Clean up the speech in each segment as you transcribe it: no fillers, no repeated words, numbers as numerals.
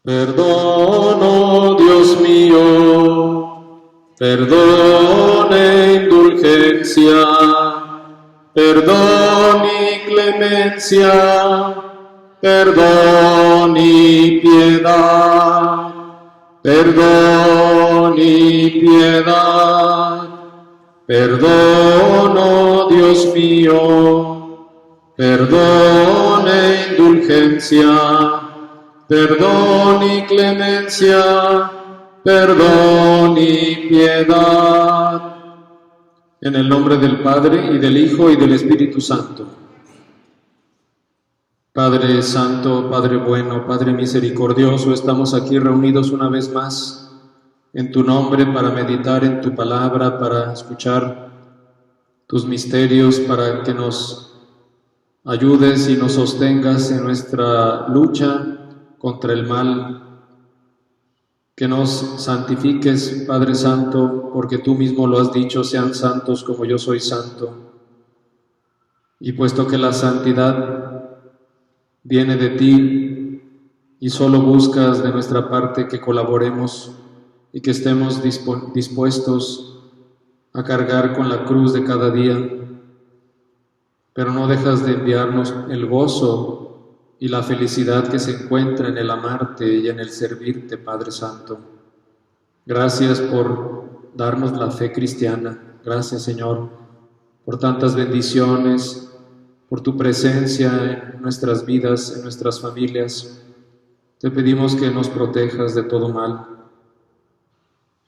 Perdón, oh Dios mío, perdón e indulgencia, perdón y clemencia, perdón y piedad, perdón y piedad, perdón, oh Dios mío, perdón e indulgencia, perdón y clemencia, perdón y piedad. En el nombre del Padre, y del Hijo, y del Espíritu Santo. Padre Santo, Padre bueno, Padre misericordioso, estamos aquí reunidos una vez más en tu nombre para meditar en tu palabra, para escuchar tus misterios, para que nos ayudes y nos sostengas en nuestra lucha contra el mal, que nos santifiques, Padre Santo, porque tú mismo lo has dicho, sean santos como yo soy santo. Y puesto que la santidad viene de ti y solo buscas de nuestra parte que colaboremos y que estemos dispuestos a cargar con la cruz de cada día, pero no dejas de enviarnos el gozo y la felicidad que se encuentra en el amarte y en el servirte, Padre Santo. Gracias por darnos la fe cristiana. Gracias, Señor, por tantas bendiciones, por tu presencia en nuestras vidas, en nuestras familias. Te pedimos que nos protejas de todo mal,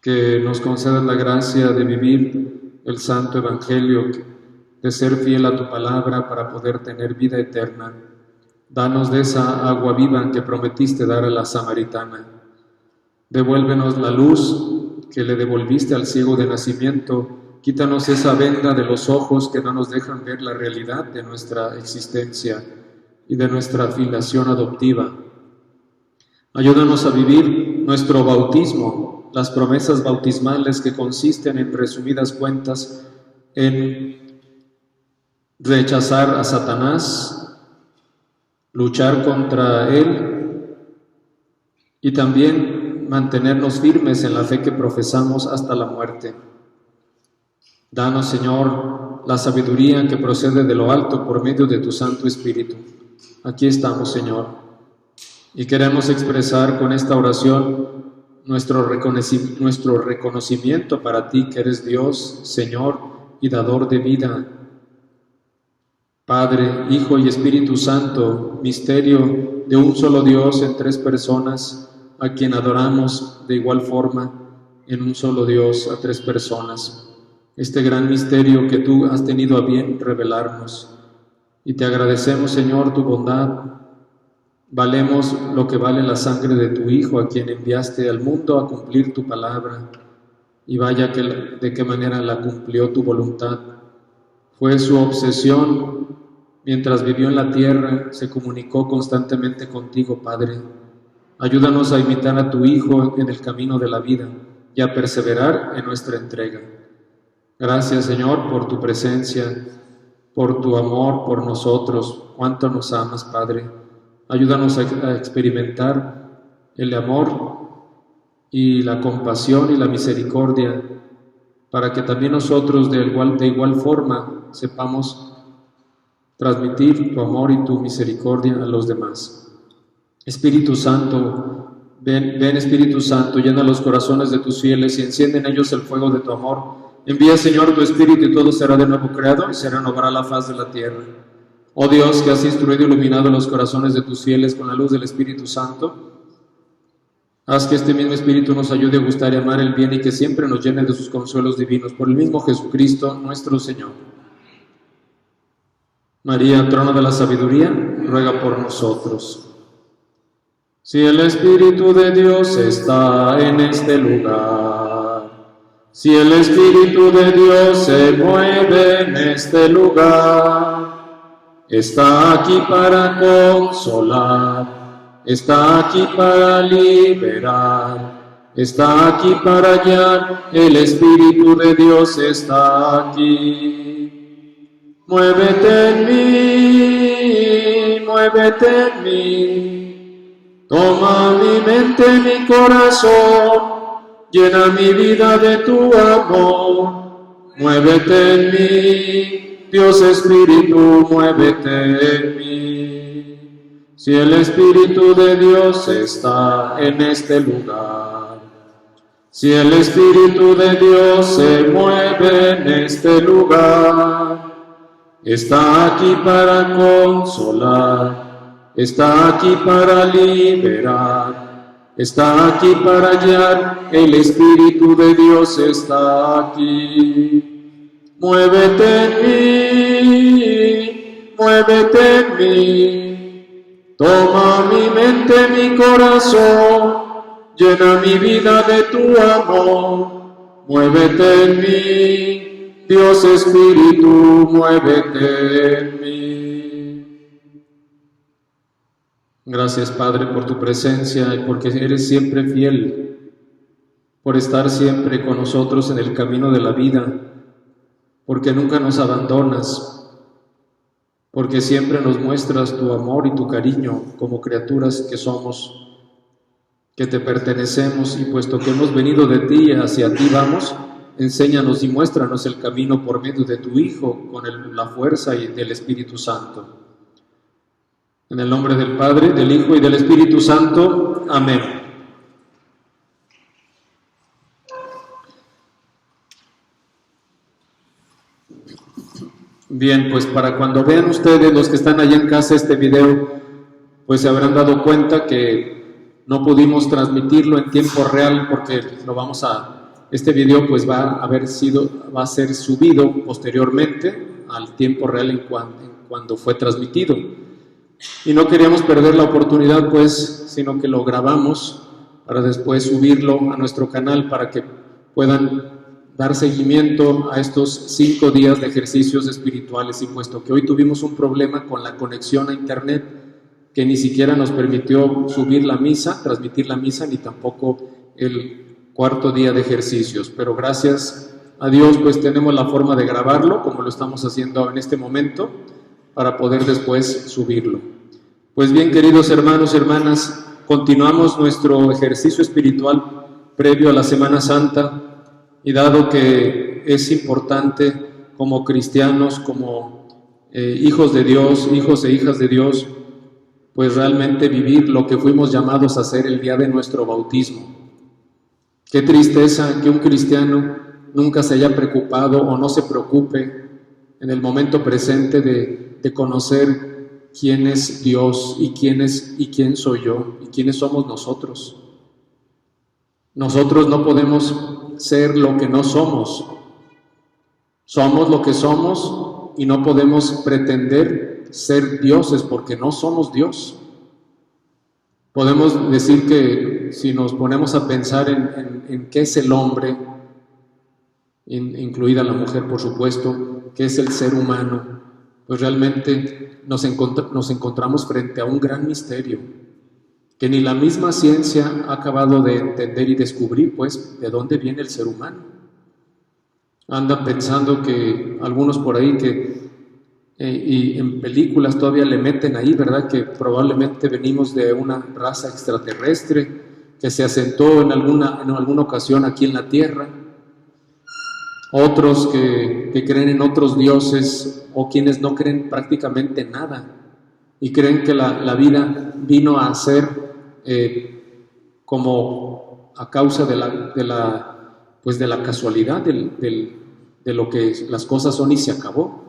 que nos concedas la gracia de vivir el santo evangelio, de ser fiel a tu palabra para poder tener vida eterna. Danos de esa agua viva que prometiste dar a la samaritana. Devuélvenos la luz que le devolviste al ciego de nacimiento. Quítanos esa venda de los ojos que no nos dejan ver la realidad de nuestra existencia y de nuestra filiación adoptiva. Ayúdanos a vivir nuestro bautismo, las promesas bautismales que consisten en resumidas cuentas en rechazar a Satanás, luchar contra él y también mantenernos firmes en la fe que profesamos hasta la muerte. Danos, Señor, la sabiduría que procede de lo alto por medio de tu Santo Espíritu. Aquí estamos, Señor, y queremos expresar con esta oración nuestro reconocimiento para ti, que eres Dios, Señor y dador de vida. Padre, Hijo y Espíritu Santo, misterio de un solo Dios en tres personas, a quien adoramos de igual forma en un solo Dios a tres personas. Este gran misterio que tú has tenido a bien revelarnos. Y te agradecemos, Señor, tu bondad. Valemos lo que vale la sangre de tu Hijo, a quien enviaste al mundo a cumplir tu palabra. Y vaya de qué manera la cumplió tu voluntad. Fue su obsesión. Mientras vivió en la tierra, se comunicó constantemente contigo, Padre. Ayúdanos a imitar a tu Hijo en el camino de la vida y a perseverar en nuestra entrega. Gracias, Señor, por tu presencia, por tu amor por nosotros. Cuánto nos amas, Padre. Ayúdanos a experimentar el amor y la compasión y la misericordia, para que también nosotros de igual forma sepamos transmitir tu amor y tu misericordia a los demás. Espíritu Santo, ven Espíritu Santo, llena los corazones de tus fieles y enciende en ellos el fuego de tu amor. Envía, Señor, tu Espíritu y todo será de nuevo creado y se renovará la faz de la tierra. Oh Dios, que has instruido y iluminado los corazones de tus fieles con la luz del Espíritu Santo, haz que este mismo Espíritu nos ayude a gustar y amar el bien y que siempre nos llene de sus consuelos divinos. Por el mismo Jesucristo, nuestro Señor. María, trono de la sabiduría, ruega por nosotros. Si el Espíritu de Dios está en este lugar, si el Espíritu de Dios se mueve en este lugar, está aquí para consolar, está aquí para liberar, está aquí para guiar, el Espíritu de Dios está aquí. Muévete en mí, muévete en mí, Toma mi mente, mi corazón, llena mi vida de tu amor. Muévete en mí, Dios Espíritu, muévete en mí. Si el Espíritu de Dios está en este lugar, si el Espíritu de Dios se mueve en este lugar, está aquí para consolar, está aquí para liberar, está aquí para guiar, el Espíritu de Dios está aquí. Muévete en mí, muévete en mí, toma mi mente, mi corazón, llena mi vida de tu amor, muévete en mí, Dios Espíritu, muévete en mí. Gracias, Padre, por tu presencia y porque eres siempre fiel, por estar siempre con nosotros en el camino de la vida, porque nunca nos abandonas, porque siempre nos muestras tu amor y tu cariño como criaturas que somos, que te pertenecemos, y puesto que hemos venido de ti y hacia ti vamos, enséñanos y muéstranos el camino por medio de tu Hijo, con la fuerza y del Espíritu Santo. En el nombre del Padre, del Hijo y del Espíritu Santo. Amén. Bien, pues para cuando vean ustedes, los que están allá en casa, este video, pues se habrán dado cuenta que no pudimos transmitirlo en tiempo real porque este video pues va a ser subido posteriormente al tiempo real en cuando fue transmitido. Y no queríamos perder la oportunidad, pues, sino que lo grabamos para después subirlo a nuestro canal para que puedan dar seguimiento a estos 5 días de ejercicios espirituales. Y puesto que hoy tuvimos un problema con la conexión a internet, que ni siquiera nos permitió transmitir la misa, ni tampoco el 4.º día de ejercicios. Pero gracias a Dios, pues tenemos la forma de grabarlo, como lo estamos haciendo en este momento, para poder después subirlo. Pues bien, queridos hermanos y hermanas, continuamos nuestro ejercicio espiritual previo a la Semana Santa, y dado que es importante como cristianos, como hijos de Dios, hijos e hijas de Dios, pues realmente vivir lo que fuimos llamados a hacer el día de nuestro bautismo. Qué tristeza que un cristiano nunca se haya preocupado o no se preocupe en el momento presente de conocer quién es Dios y quién soy yo y quiénes somos nosotros. Nosotros no podemos ser lo que no somos. Somos lo que somos y no podemos pretender ser dioses porque no somos Dios. Podemos decir que si nos ponemos a pensar en qué es el hombre, incluida la mujer por supuesto, qué es el ser humano, pues realmente nos encontramos frente a un gran misterio que ni la misma ciencia ha acabado de entender y descubrir, pues, de dónde viene el ser humano. Andan pensando que algunos por ahí y en películas todavía le meten ahí, ¿verdad?, que probablemente venimos de una raza extraterrestre que se asentó en alguna ocasión aquí en la Tierra. Otros que creen en otros dioses, o quienes no creen prácticamente nada y creen que la vida vino a ser como a causa de la casualidad de lo que las cosas son y se acabó.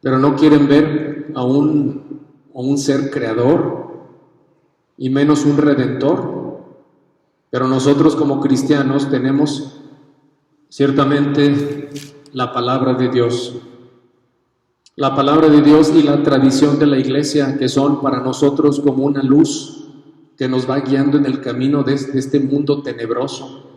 Pero no quieren ver a un ser creador y menos un redentor. Pero nosotros como cristianos tenemos ciertamente la palabra de Dios. La palabra de Dios y la tradición de la Iglesia, que son para nosotros como una luz que nos va guiando en el camino de este mundo tenebroso.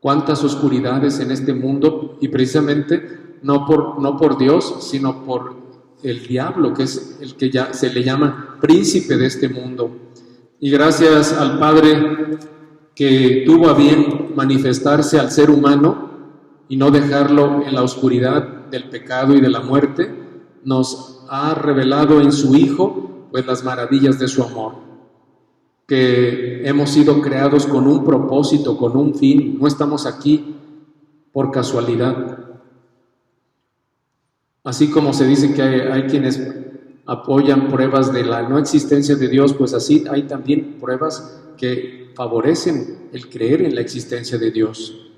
Cuántas oscuridades en este mundo, y precisamente no por Dios, sino por el diablo, que es el que ya se le llama príncipe de este mundo. Y gracias al Padre que tuvo a bien manifestarse al ser humano y no dejarlo en la oscuridad del pecado y de la muerte, nos ha revelado en su Hijo pues las maravillas de su amor. que hemos sido creados con un propósito, con un fin, no estamos aquí por casualidad. Así como se dice que hay quienes apoyan pruebas de la no existencia de Dios, pues así hay también pruebas que favorecen el creer en la existencia de Dios.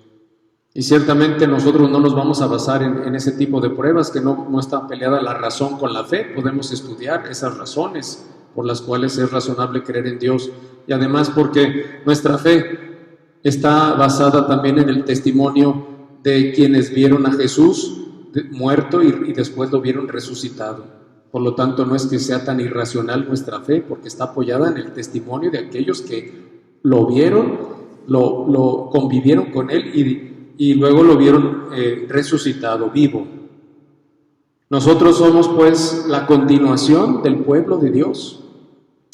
Y ciertamente nosotros no nos vamos a basar en ese tipo de pruebas, que no está peleada la razón con la fe. Podemos estudiar esas razones por las cuales es razonable creer en Dios. Y además porque nuestra fe está basada también en el testimonio de quienes vieron a Jesús muerto y después lo vieron resucitado. Por lo tanto, no es que sea tan irracional nuestra fe, porque está apoyada en el testimonio de aquellos que lo vieron, lo convivieron con Él y luego lo vieron resucitado, vivo. Nosotros somos pues la continuación del pueblo de Dios.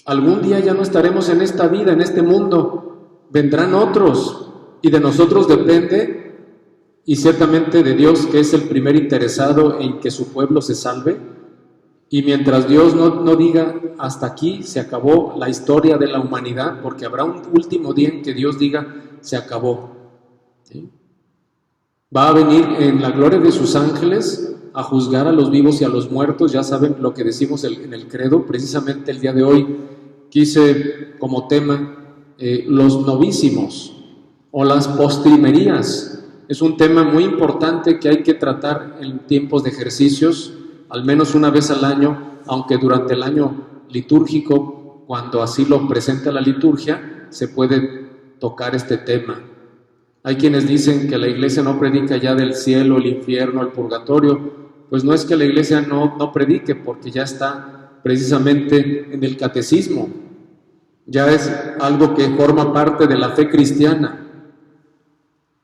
Algún día ya no estaremos en esta vida, en este mundo, vendrán otros y de nosotros depende, y ciertamente de Dios, que es el primer interesado en que su pueblo se salve. Y mientras Dios no diga hasta aquí, se acabó la historia de la humanidad, porque habrá un último día en que Dios diga, se acabó. ¿Sí? Va a venir en la gloria de sus ángeles a juzgar a los vivos y a los muertos. Ya saben lo que decimos en el credo. Precisamente el día de hoy quise como tema los novísimos o las postrimerías. Es un tema muy importante que hay que tratar en tiempos de ejercicios, al menos una vez al año, aunque durante el año litúrgico, cuando así lo presenta la liturgia, se puede tocar este tema. Hay quienes dicen que la Iglesia no predica ya del cielo, el infierno, el purgatorio. Pues no es que la Iglesia no predique, porque ya está precisamente en el catecismo. Ya es algo que forma parte de la fe cristiana.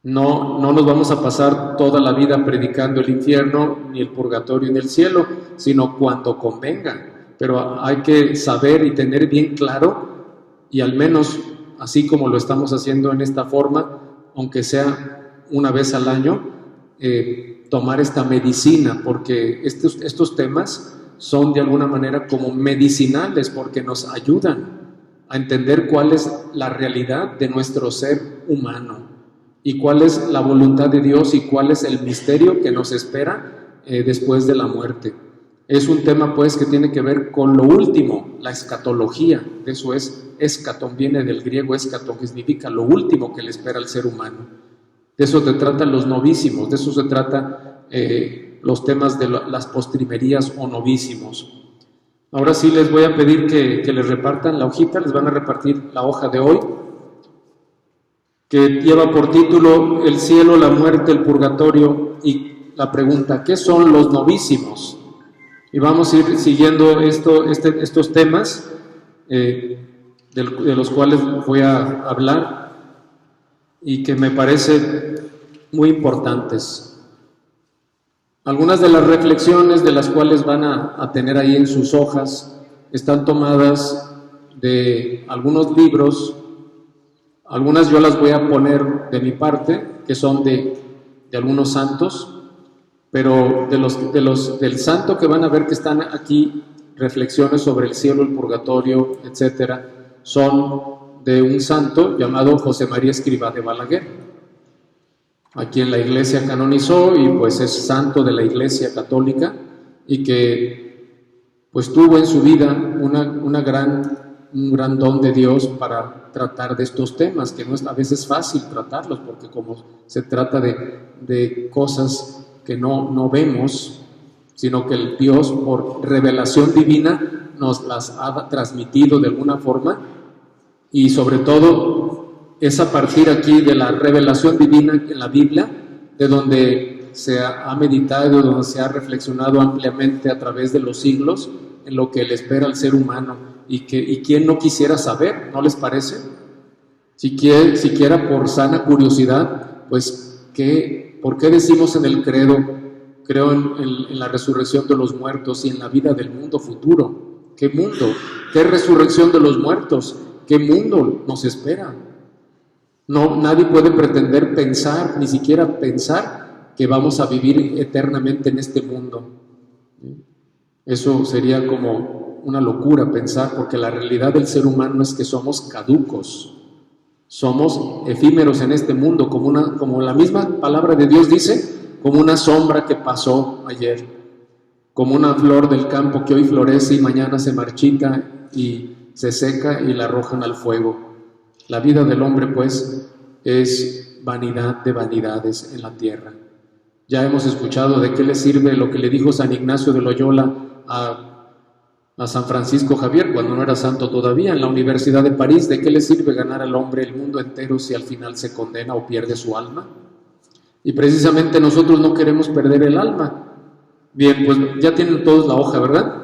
No nos vamos a pasar toda la vida predicando el infierno, ni el purgatorio, ni el cielo, sino cuando convenga. Pero hay que saber y tener bien claro, y al menos así como lo estamos haciendo en esta forma, aunque sea una vez al año, tomar esta medicina, porque estos temas son de alguna manera como medicinales, porque nos ayudan a entender cuál es la realidad de nuestro ser humano y cuál es la voluntad de Dios y cuál es el misterio que nos espera después de la muerte. Es un tema pues que tiene que ver con lo último, la escatología. De eso es escatón, viene del griego escatón, que significa lo último que le espera al ser humano. De eso se tratan los novísimos, de eso se trata los temas de las postrimerías o novísimos. Ahora sí les voy a pedir que les repartan la hojita, les van a repartir la hoja de hoy, que lleva por título El cielo, la muerte, el purgatorio, y la pregunta, ¿qué son los novísimos? Y vamos a ir siguiendo estos temas de los cuales voy a hablar y que me parecen muy importantes. Algunas de las reflexiones de las cuales van a tener ahí en sus hojas están tomadas de algunos libros. Algunas yo las voy a poner de mi parte, que son de algunos santos, pero del santo que van a ver que están aquí, reflexiones sobre el cielo, el purgatorio, etcétera, son de un santo llamado José María Escrivá de Balaguer, a quien la Iglesia canonizó y pues es santo de la Iglesia católica, y que pues tuvo en su vida un gran don de Dios para tratar de estos temas, que no es a veces fácil tratarlos, porque como se trata de cosas que no vemos, sino que el Dios por revelación divina nos las ha transmitido de alguna forma, y sobre todo es a partir aquí de la revelación divina en la Biblia, de donde se ha meditado, donde se ha reflexionado ampliamente a través de los siglos en lo que le espera al ser humano, y quién no quisiera saber, ¿no les parece? Siquiera por sana curiosidad, pues ¿por qué decimos en el credo, creo en la resurrección de los muertos y en la vida del mundo futuro? ¿Qué mundo? ¿Qué resurrección de los muertos? ¿Qué mundo nos espera? No, nadie puede pretender pensar, ni siquiera pensar, que vamos a vivir eternamente en este mundo. Eso sería como una locura pensar, porque la realidad del ser humano es que somos caducos, somos efímeros en este mundo, como la misma palabra de Dios dice, como una sombra que pasó ayer, como una flor del campo que hoy florece y mañana se marchita y se seca y la arrojan al fuego. La vida del hombre, pues, es vanidad de vanidades en la tierra. Ya hemos escuchado de qué le sirve lo que le dijo San Ignacio de Loyola a San Francisco Javier, cuando no era santo todavía, en la Universidad de París. ¿De qué le sirve ganar al hombre el mundo entero si al final se condena o pierde su alma? Y precisamente nosotros no queremos perder el alma. Bien, pues ya tienen todos la hoja, ¿verdad?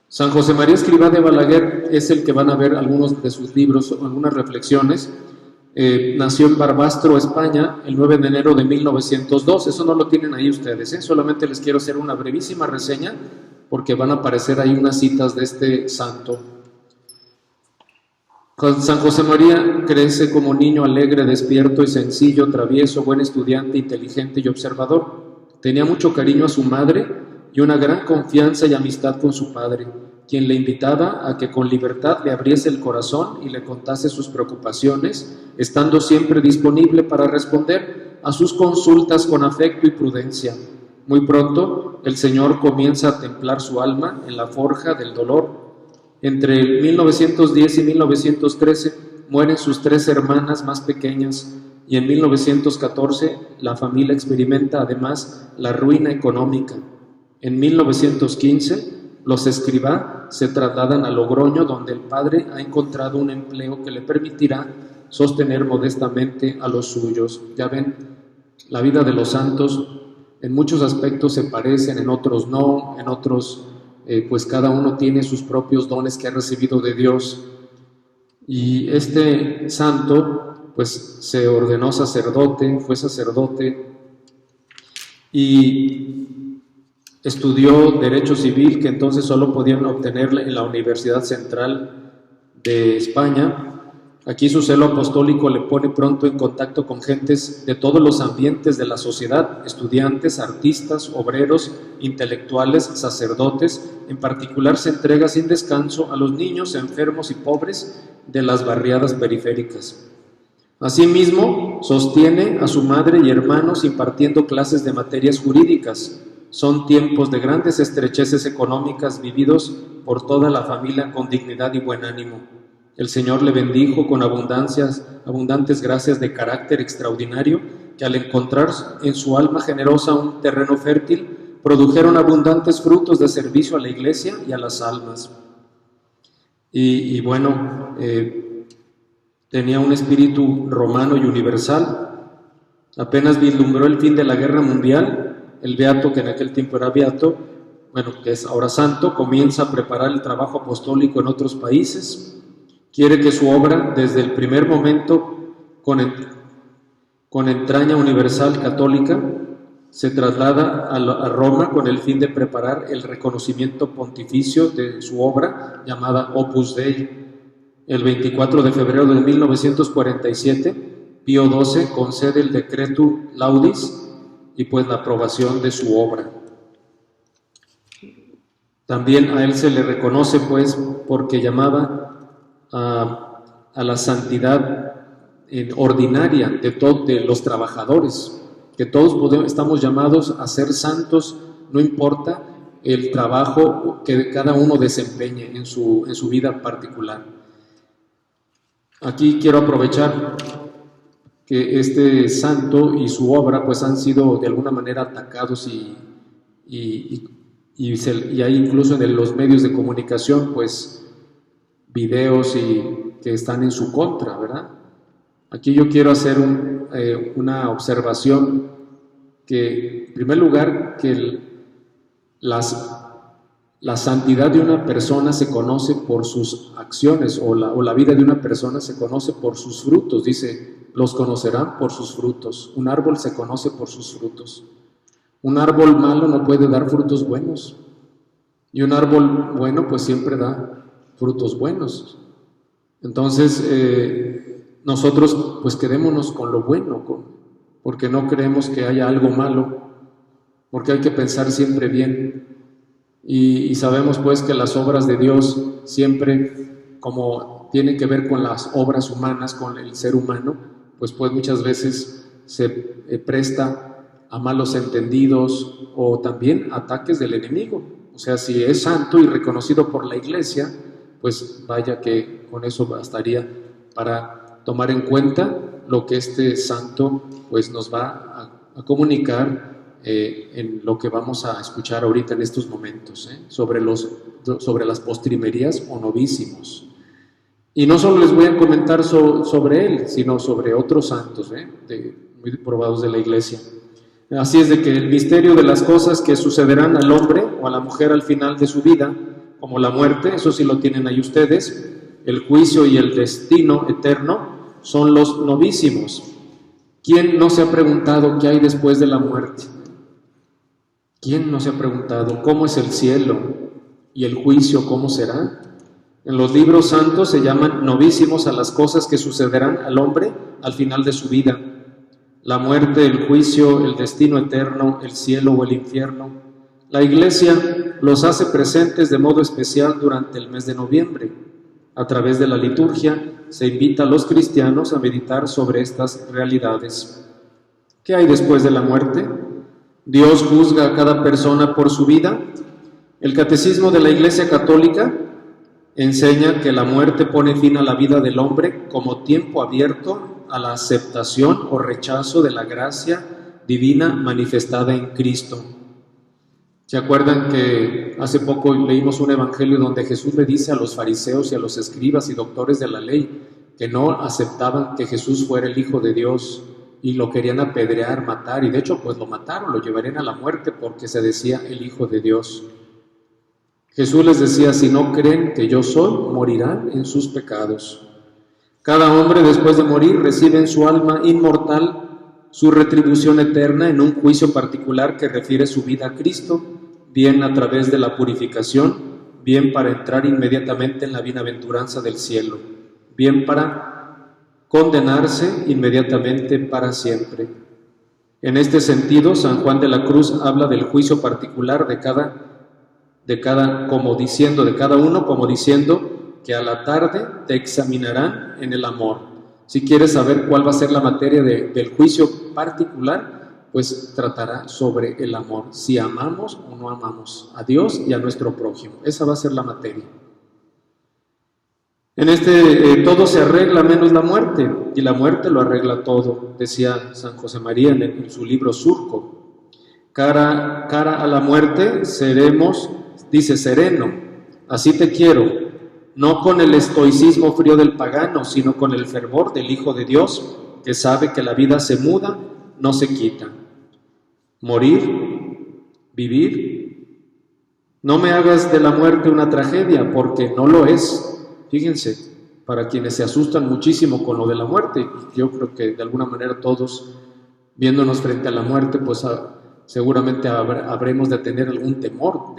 San José María Escrivá de Balaguer es el que van a ver algunos de sus libros, algunas reflexiones. Nació en Barbastro, España, el 9 de enero de 1902. Eso no lo tienen ahí ustedes, solamente les quiero hacer una brevísima reseña porque van a aparecer ahí unas citas de este santo. San José María crece como niño alegre, despierto y sencillo, travieso, buen estudiante, inteligente y observador. Tenía mucho cariño a su madre y una gran confianza y amistad con su padre, quien le invitaba a que con libertad le abriese el corazón y le contase sus preocupaciones, estando siempre disponible para responder a sus consultas con afecto y prudencia. Muy pronto, el Señor comienza a templar su alma en la forja del dolor. Entre 1910 y 1913 mueren sus 3 hermanas más pequeñas y en 1914 la familia experimenta además la ruina económica. En 1915 los Escrivá se trasladan a Logroño, donde el padre ha encontrado un empleo que le permitirá sostener modestamente a los suyos. Ya ven, la vida de los santos en muchos aspectos se parecen, en otros no, en otros pues cada uno tiene sus propios dones que ha recibido de Dios. Y este santo pues se ordenó sacerdote, fue sacerdote y estudió Derecho Civil, que entonces solo podían obtener en la Universidad Central de España. Aquí su celo apostólico le pone pronto en contacto con gentes de todos los ambientes de la sociedad, estudiantes, artistas, obreros, intelectuales, sacerdotes. En particular se entrega sin descanso a los niños enfermos y pobres de las barriadas periféricas. Asimismo, sostiene a su madre y hermanos impartiendo clases de materias jurídicas. Son tiempos de grandes estrecheces económicas vividos por toda la familia con dignidad y buen ánimo. El Señor le bendijo con abundantes gracias de carácter extraordinario que al encontrar en su alma generosa un terreno fértil, produjeron abundantes frutos de servicio a la Iglesia y a las almas. Tenía un espíritu romano y universal. Apenas vislumbró el fin de la guerra mundial, el beato, que en aquel tiempo era beato, que es ahora santo, comienza a preparar el trabajo apostólico en otros países. Quiere que su obra, desde el primer momento, con entraña universal católica, se traslada a Roma con el fin de preparar el reconocimiento pontificio de su obra llamada Opus Dei. El 24 de febrero de 1947, Pío XII concede el Decretum Laudis y pues la aprobación de su obra. También a él se le reconoce pues porque llamaba a la santidad ordinaria de los trabajadores, que todos estamos llamados a ser santos, no importa el trabajo que cada uno desempeñe en su vida particular. Aquí quiero aprovechar que este santo y su obra pues han sido de alguna manera atacados y hay incluso en los medios de comunicación pues videos que están en su contra, ¿verdad? Aquí yo quiero hacer una observación que, en primer lugar, que la santidad de una persona se conoce por sus acciones, o la vida de una persona se conoce por sus frutos. Dice, los conocerán por sus frutos. Un árbol se conoce por sus frutos. Un árbol malo no puede dar frutos buenos, y un árbol bueno pues siempre da frutos buenos. Entonces nosotros pues quedémonos con lo bueno, porque no creemos que haya algo malo, porque hay que pensar siempre bien. y sabemos pues que las obras de Dios siempre, como tienen que ver con las obras humanas, con el ser humano, pues muchas veces se presta a malos entendidos o también ataques del enemigo. O sea, si es santo y reconocido por la Iglesia, pues vaya que con eso bastaría para tomar en cuenta lo que este santo pues nos va a comunicar en lo que vamos a escuchar ahorita en estos momentos, sobre las postrimerías o novísimos. Y no solo les voy a comentar sobre él, sino sobre otros santos muy probados de la Iglesia. Así es de que el misterio de las cosas que sucederán al hombre o a la mujer al final de su vida, como la muerte, eso sí lo tienen ahí ustedes, el juicio y el destino eterno, son los novísimos. ¿Quién no se ha preguntado qué hay después de la muerte? ¿Quién no se ha preguntado cómo es el cielo y el juicio cómo será? En los libros santos se llaman novísimos a las cosas que sucederán al hombre al final de su vida. La muerte, el juicio, el destino eterno, el cielo o el infierno. La Iglesia los hace presentes de modo especial durante el mes de noviembre. A través de la liturgia se invita a los cristianos a meditar sobre estas realidades. ¿Qué hay después de la muerte? ¿Dios juzga a cada persona por su vida? El Catecismo de la Iglesia Católica enseña que la muerte pone fin a la vida del hombre como tiempo abierto a la aceptación o rechazo de la gracia divina manifestada en Cristo. ¿Se acuerdan que hace poco leímos un evangelio donde Jesús le dice a los fariseos y a los escribas y doctores de la ley que no aceptaban que Jesús fuera el Hijo de Dios y lo querían apedrear, matar, y de hecho pues lo mataron, lo llevarían a la muerte porque se decía el Hijo de Dios? Jesús les decía: si no creen que yo soy, morirán en sus pecados. Cada hombre después de morir recibe en su alma inmortal su retribución eterna en un juicio particular que refiere su vida a Cristo, bien a través de la purificación, bien para entrar inmediatamente en la bienaventuranza del cielo, bien para condenarse inmediatamente para siempre. En este sentido, San Juan de la Cruz habla del juicio particular de cada uno, como diciendo que a la tarde te examinarán en el amor. Si quieres saber cuál va a ser la materia del juicio particular, pues tratará sobre el amor, si amamos o no amamos a Dios y a nuestro prójimo. Esa va a ser la materia. En todo se arregla menos la muerte, y la muerte lo arregla todo, decía San José María en su libro Surco. Cara a la muerte seremos, dice, sereno, así te quiero, no con el estoicismo frío del pagano, sino con el fervor del Hijo de Dios, que sabe que la vida se muda, no se quita. Morir, vivir. No me hagas de la muerte una tragedia, porque no lo es. Fíjense, para quienes se asustan muchísimo con lo de la muerte, yo creo que de alguna manera todos, viéndonos frente a la muerte, pues seguramente habremos de tener algún temor,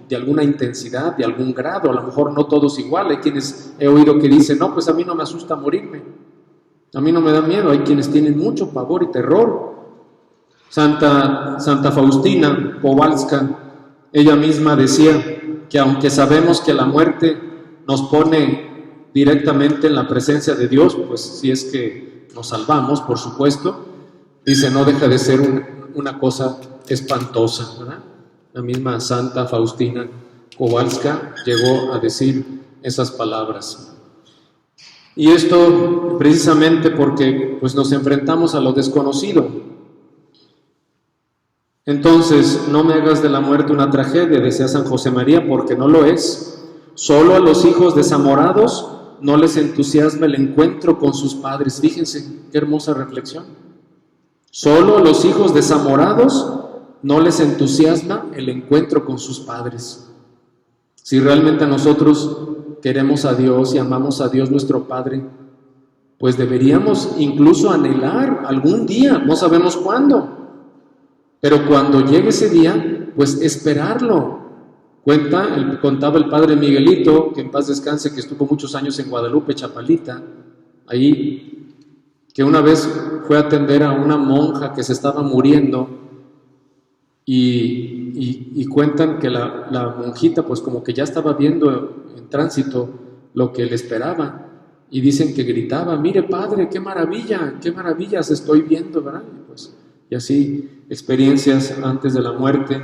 de alguna intensidad, de algún grado, a lo mejor no todos igual. Hay quienes he oído que dicen: no, pues a mí no me asusta morirme, a mí no me da miedo. Hay quienes tienen mucho pavor y terror. Santa Faustina Kowalska, ella misma decía que aunque sabemos que la muerte nos pone directamente en la presencia de Dios, pues si es que nos salvamos, por supuesto, dice, no deja de ser una cosa espantosa, ¿verdad? La misma Santa Faustina Kowalska llegó a decir esas palabras. Y esto precisamente porque pues, nos enfrentamos a lo desconocido. Entonces, no me hagas de la muerte una tragedia, decía San José María, porque no lo es. Solo a los hijos desamorados no les entusiasma el encuentro con sus padres. Fíjense, qué hermosa reflexión. Solo a los hijos desamorados no les entusiasma el encuentro con sus padres. Si realmente nosotros queremos a Dios y amamos a Dios nuestro Padre, pues deberíamos incluso anhelar algún día, no sabemos cuándo, pero cuando llegue ese día, pues esperarlo. Contaba el padre Miguelito, que en paz descanse, que estuvo muchos años en Guadalupe, Chapalita, ahí, que una vez fue a atender a una monja que se estaba muriendo y y cuentan que la monjita pues como que ya estaba viendo en tránsito lo que le esperaba, y dicen que gritaba: mire padre, qué maravillas estoy viendo, ¿verdad? Y así, experiencias antes de la muerte.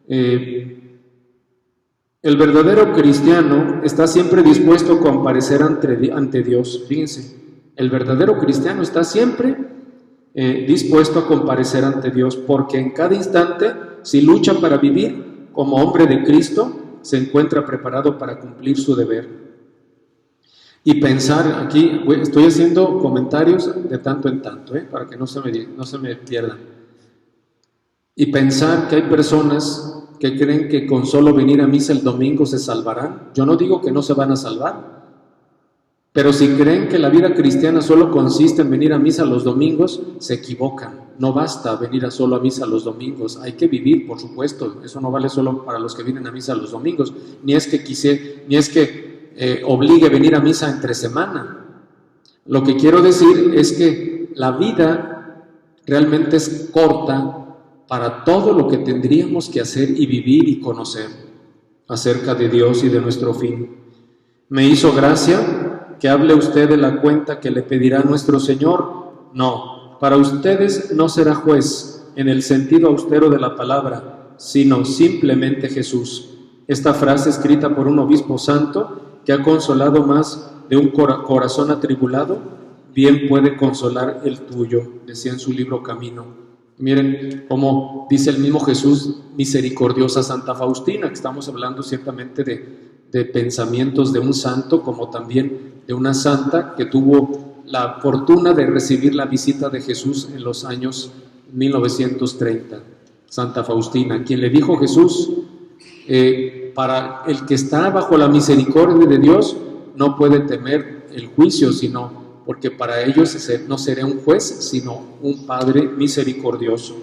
El verdadero cristiano está siempre dispuesto a comparecer ante Dios. Fíjense, el verdadero cristiano está siempre dispuesto a comparecer ante Dios, porque en cada instante, si lucha para vivir como hombre de Cristo, se encuentra preparado para cumplir su deber. Y pensar, aquí estoy haciendo comentarios de tanto en tanto, para que no se me pierdan. Y pensar que hay personas que creen que con solo venir a misa el domingo se salvarán. Yo no digo que no se van a salvar, pero si creen que la vida cristiana solo consiste en venir a misa los domingos, se equivocan. No basta venir solo a misa los domingos, hay que vivir, por supuesto. Eso no vale solo para los que vienen a misa los domingos, ni es que obligue a venir a misa entre semana. Lo que quiero decir es que la vida realmente es corta para todo lo que tendríamos que hacer y vivir y conocer acerca de Dios y de nuestro fin. Me hizo gracia que hable usted de la cuenta que le pedirá nuestro Señor. No, para ustedes no será juez en el sentido austero de la palabra, sino simplemente Jesús. Esta frase, escrita por un obispo santo que ha consolado más de un corazón atribulado, bien puede consolar el tuyo, decía en su libro Camino. Miren cómo dice el mismo Jesús: misericordiosa Santa Faustina, que estamos hablando ciertamente de pensamientos de un santo, como también de una santa que tuvo la fortuna de recibir la visita de Jesús en los años 1930, Santa Faustina, quien le dijo Jesús: para el que está bajo la misericordia de Dios no puede temer el juicio, sino porque para ellos no seré un juez, sino un Padre misericordioso.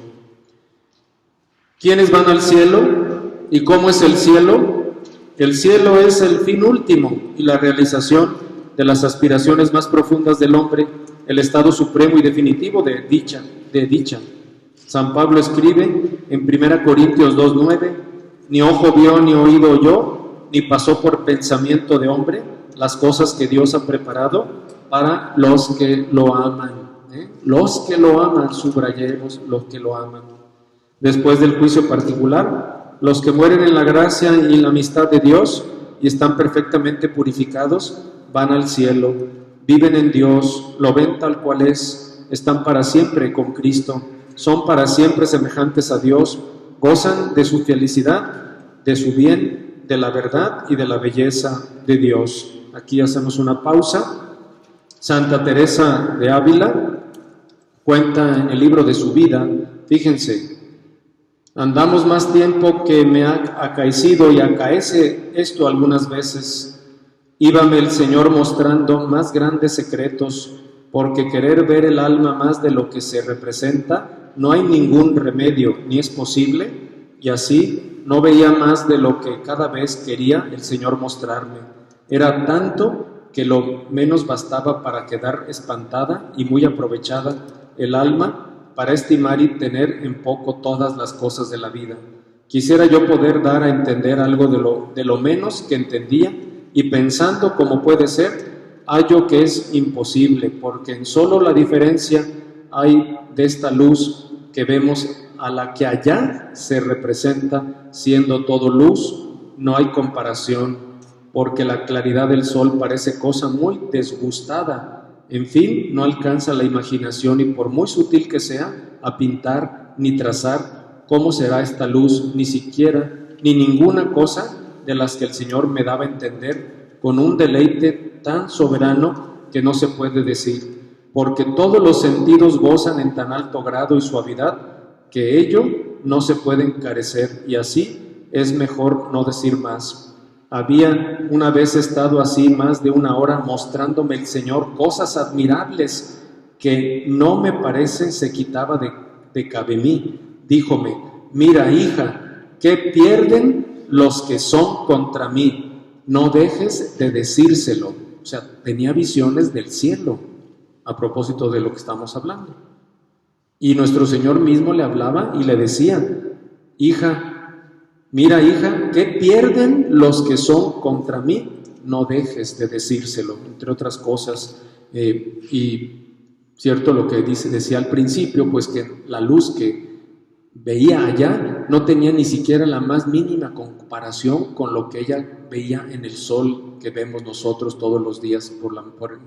¿Quiénes van al cielo? ¿Y cómo es el cielo? El cielo es el fin último y la realización de las aspiraciones más profundas del hombre, el estado supremo y definitivo de dicha. San Pablo escribe en 1 Corintios 2:9: ni ojo vio ni oído oyó, ni pasó por pensamiento de hombre las cosas que Dios ha preparado para los que lo aman. Los que lo aman, subrayemos, los que lo aman. Después del juicio particular, los que mueren en la gracia y en la amistad de Dios y están perfectamente purificados, van al cielo, viven en Dios, lo ven tal cual es, están para siempre con Cristo, son para siempre semejantes a Dios, gozan de su felicidad, de su bien, de la verdad y de la belleza de Dios. Aquí hacemos una pausa. Santa Teresa de Ávila cuenta en el libro de su vida, fíjense: andamos más tiempo que me ha acaecido y acaece esto algunas veces. Íbame el Señor mostrando más grandes secretos, porque querer ver el alma más de lo que se representa no hay ningún remedio, ni es posible, y así no veía más de lo que cada vez quería el Señor mostrarme. Era tanto que lo menos bastaba para quedar espantada y muy aprovechada el alma para estimar y tener en poco todas las cosas de la vida. Quisiera yo poder dar a entender algo de lo menos que entendía, y pensando cómo puede ser, hallo que es imposible, porque en solo la diferencia hay de esta luz que vemos a la que allá se representa, siendo todo luz, no hay comparación, porque la claridad del sol parece cosa muy desgustada. En fin, no alcanza la imaginación, y por muy sutil que sea, a pintar ni trazar cómo será esta luz, ni siquiera, ni ninguna cosa de las que el Señor me daba a entender, con un deleite tan soberano que no se puede decir, porque todos los sentidos gozan en tan alto grado y suavidad que ello no se puede encarecer, y así es mejor no decir más. Había una vez estado así más de una hora mostrándome el Señor cosas admirables que no me parece se quitaba de cabe mí. Díjome: mira, hija, ¿qué pierden los que son contra mí? No dejes de decírselo. O sea, tenía visiones del cielo, a propósito de lo que estamos hablando. Y nuestro Señor mismo le hablaba y le decía: hija, Mira, hija, ¿qué pierden los que son contra mí? No dejes de decírselo, entre otras cosas. Y cierto lo que decía al principio, pues que la luz que veía allá no tenía ni siquiera la más mínima comparación con lo que ella veía en el sol que vemos nosotros todos los días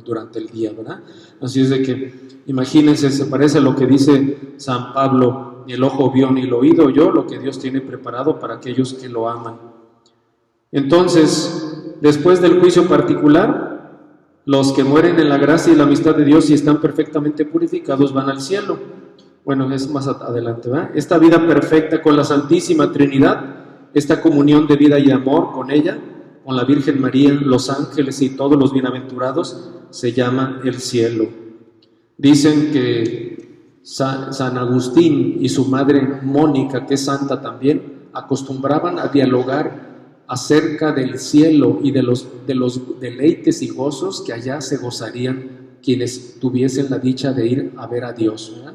durante el día, ¿verdad? Así es de que, imagínense, se parece a lo que dice San Pablo: ni el ojo vio ni el oído oyó lo que Dios tiene preparado para aquellos que lo aman. Entonces, después del juicio particular, los que mueren en la gracia y la amistad de Dios y están perfectamente purificados van al cielo. Bueno, es más adelante, ¿verdad? Esta vida perfecta con la Santísima Trinidad, esta comunión de vida y amor con ella, con la Virgen María, los ángeles y todos los bienaventurados, se llama el cielo. Dicen que San Agustín y su madre Mónica, que es santa también, acostumbraban a dialogar acerca del cielo y de los deleites y gozos que allá se gozarían quienes tuviesen la dicha de ir a ver a Dios, ¿verdad?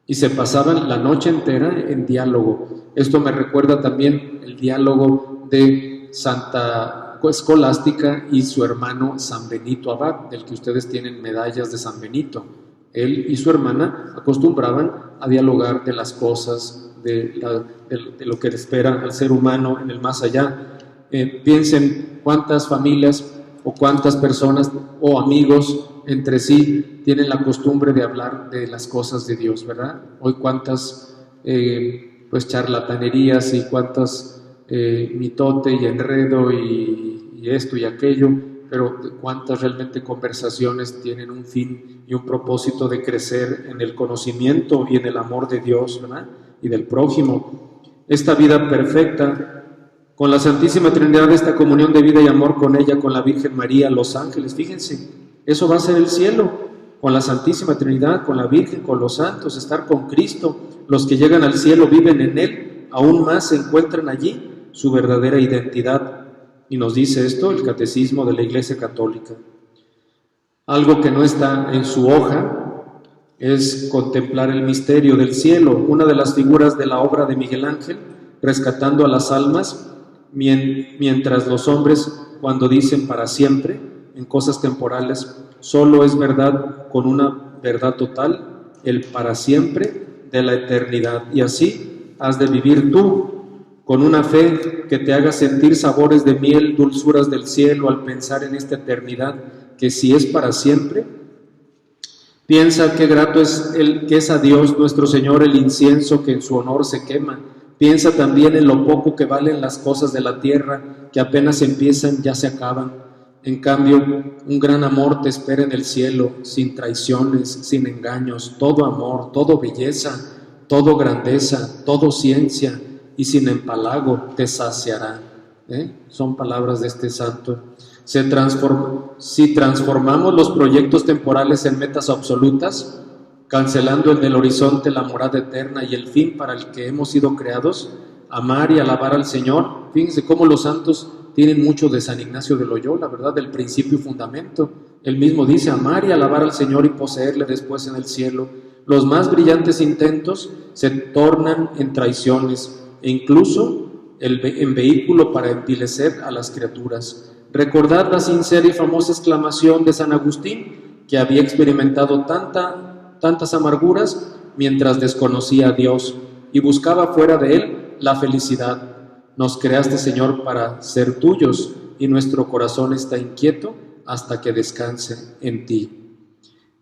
Y se pasaban la noche entera en diálogo. Esto me recuerda también el diálogo de Santa Escolástica y su hermano San Benito Abad, del que ustedes tienen medallas de San Benito. Él y su hermana acostumbraban a dialogar de las cosas, de lo que espera al ser humano en el más allá. Piensen cuántas familias o cuántas personas o amigos entre sí tienen la costumbre de hablar de las cosas de Dios, ¿verdad? Hoy cuántas pues charlatanerías y cuántas mitote y enredo y esto y aquello, pero cuántas realmente conversaciones tienen un fin y un propósito de crecer en el conocimiento y en el amor de Dios, ¿verdad? Y del prójimo. Esta vida perfecta con la Santísima Trinidad, esta comunión de vida y amor con ella, con la Virgen María, los ángeles, fíjense, eso va a ser el cielo, con la Santísima Trinidad, con la Virgen, con los santos, estar con Cristo. Los que llegan al cielo viven en Él, aún más se encuentran allí su verdadera identidad. Y nos dice esto el Catecismo de la Iglesia Católica. Algo que no está en su hoja es contemplar el misterio del cielo, una de las figuras de la obra de Miguel Ángel, rescatando a las almas, mientras los hombres, cuando dicen para siempre, en cosas temporales, solo es verdad con una verdad total, el para siempre de la eternidad. Y así has de vivir tú, con una fe que te haga sentir sabores de miel, dulzuras del cielo al pensar en esta eternidad, que si es para siempre, piensa qué grato es que es a Dios nuestro Señor el incienso que en su honor se quema. Piensa también en lo poco que valen las cosas de la tierra, que apenas empiezan, ya se acaban. En cambio, un gran amor te espera en el cielo, sin traiciones, sin engaños, todo amor, todo belleza, todo grandeza, todo ciencia, y sin empalago te saciará. Son palabras de este santo. Si transformamos los proyectos temporales en metas absolutas, cancelando en el horizonte la morada eterna y el fin para el que hemos sido creados, amar y alabar al Señor. Fíjense cómo los santos tienen mucho de San Ignacio de Loyola, ¿verdad? Del principio y fundamento. Él mismo dice: amar y alabar al Señor y poseerle después en el cielo. Los más brillantes intentos se tornan en traiciones e incluso en vehículo para envilecer a las criaturas. Recordad la sincera y famosa exclamación de San Agustín, que había experimentado tantas amarguras mientras desconocía a Dios y buscaba fuera de Él la felicidad. Nos creaste, Señor, para ser tuyos, y nuestro corazón está inquieto hasta que descanse en ti.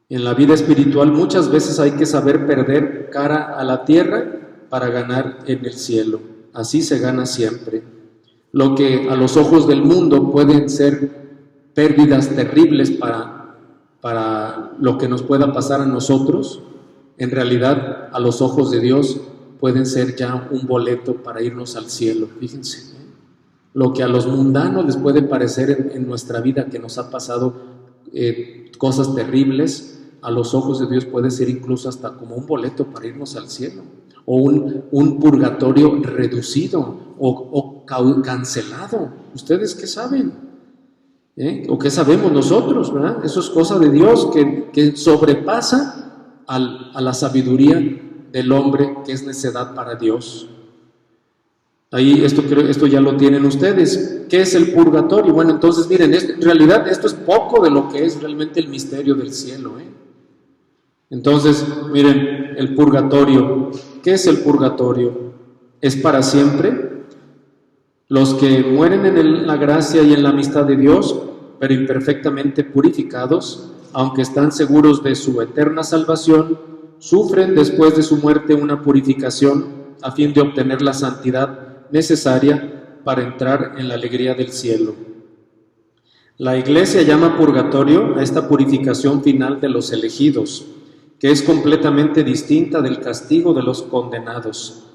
En la vida espiritual muchas veces hay que saber perder cara a la tierra para ganar en el cielo. Así se gana siempre. Lo que a los ojos del mundo pueden ser pérdidas terribles para lo que nos pueda pasar a nosotros, en realidad a los ojos de Dios pueden ser ya un boleto para irnos al cielo. Fíjense, lo que a los mundanos les puede parecer en nuestra vida que nos ha pasado cosas terribles, a los ojos de Dios puede ser incluso hasta como un boleto para irnos al cielo, o un purgatorio reducido o cancelado. ¿Ustedes qué saben? ¿O qué sabemos nosotros, verdad? Eso es cosa de Dios que sobrepasa a la sabiduría del hombre, que es necedad para Dios. Ahí esto ya lo tienen ustedes. ¿Qué es el purgatorio? Bueno, entonces miren, en realidad esto es poco de lo que es realmente el misterio del cielo, ¿eh? Entonces, miren, el purgatorio. ¿Qué es el purgatorio? ¿Es para siempre? Los que mueren en la gracia y en la amistad de Dios, pero imperfectamente purificados, aunque están seguros de su eterna salvación, sufren después de su muerte una purificación a fin de obtener la santidad necesaria para entrar en la alegría del cielo. La Iglesia llama purgatorio a esta purificación final de los elegidos, que es completamente distinta del castigo de los condenados.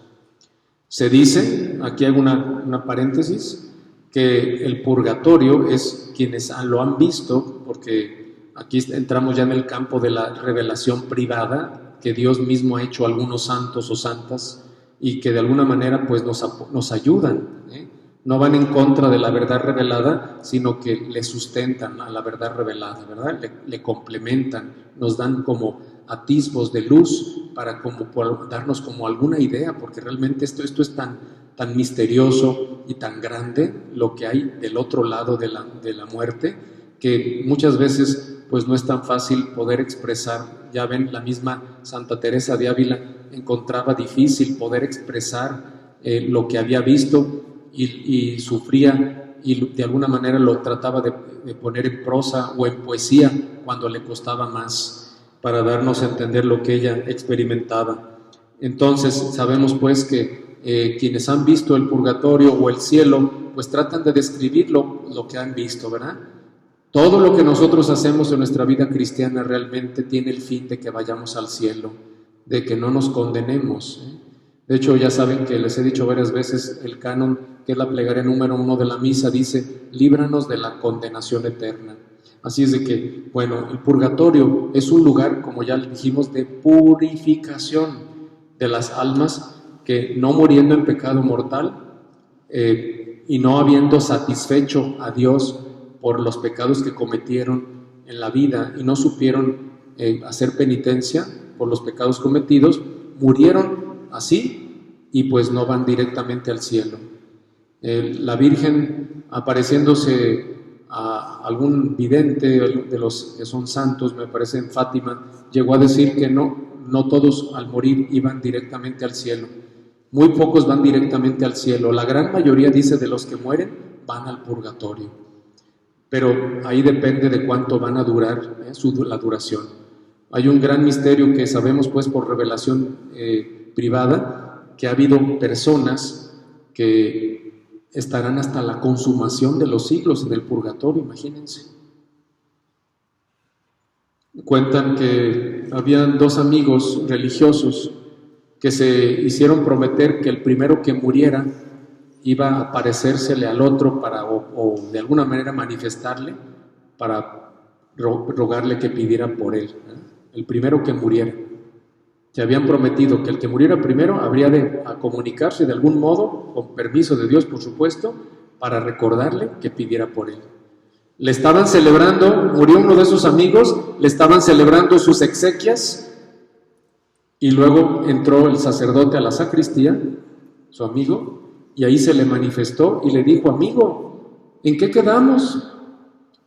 Se dice, aquí hago una paréntesis, que el purgatorio es quienes lo han visto, porque aquí entramos ya en el campo de la revelación privada, que Dios mismo ha hecho a algunos santos o santas, y que de alguna manera pues nos ayudan, ¿eh? No van en contra de la verdad revelada, sino que le sustentan a la verdad revelada, ¿verdad? Le complementan, nos dan como atisbos de luz para darnos como alguna idea, porque realmente esto es tan misterioso y tan grande lo que hay del otro lado de la muerte, que muchas veces pues no es tan fácil poder expresar. Ya ven, la misma Santa Teresa de Ávila encontraba difícil poder expresar lo que había visto y sufría, y de alguna manera lo trataba de poner en prosa o en poesía cuando le costaba más, para darnos a entender lo que ella experimentaba. Entonces sabemos pues que quienes han visto el purgatorio o el cielo pues tratan de describir lo que han visto, ¿verdad? Todo lo que nosotros hacemos en nuestra vida cristiana realmente tiene el fin de que vayamos al cielo, de que no nos condenemos, ¿eh? De hecho, ya saben que les he dicho varias veces, el canon, que es la plegaria número 1 de la misa, dice: líbranos de la condenación eterna. Así es de que, bueno, el purgatorio es un lugar, como ya dijimos, de purificación de las almas que, no muriendo en pecado mortal y no habiendo satisfecho a Dios por los pecados que cometieron en la vida y no supieron hacer penitencia por los pecados cometidos, murieron así y pues no van directamente al cielo. La Virgen, apareciéndose a algún vidente de los que son santos, me parece en Fátima, llegó a decir que no todos al morir iban directamente al cielo. Muy pocos van directamente al cielo. La gran mayoría, dice, de los que mueren van al purgatorio. Pero ahí depende de cuánto van a durar, la duración. Hay un gran misterio que sabemos pues por revelación privada, que ha habido personas que estarán hasta la consumación de los siglos en el purgatorio, imagínense. Cuentan que habían 2 amigos religiosos que se hicieron prometer que el primero que muriera iba a aparecérsele al otro o de alguna manera manifestarle para rogarle que pidiera por él, ¿eh? El primero que muriera. Se habían prometido que el que muriera primero habría de comunicarse de algún modo, con permiso de Dios por supuesto, para recordarle que pidiera por él. Le estaban celebrando, murió uno de sus amigos, le estaban celebrando sus exequias, y luego entró el sacerdote a la sacristía, su amigo, y ahí se le manifestó y le dijo: amigo, ¿en qué quedamos?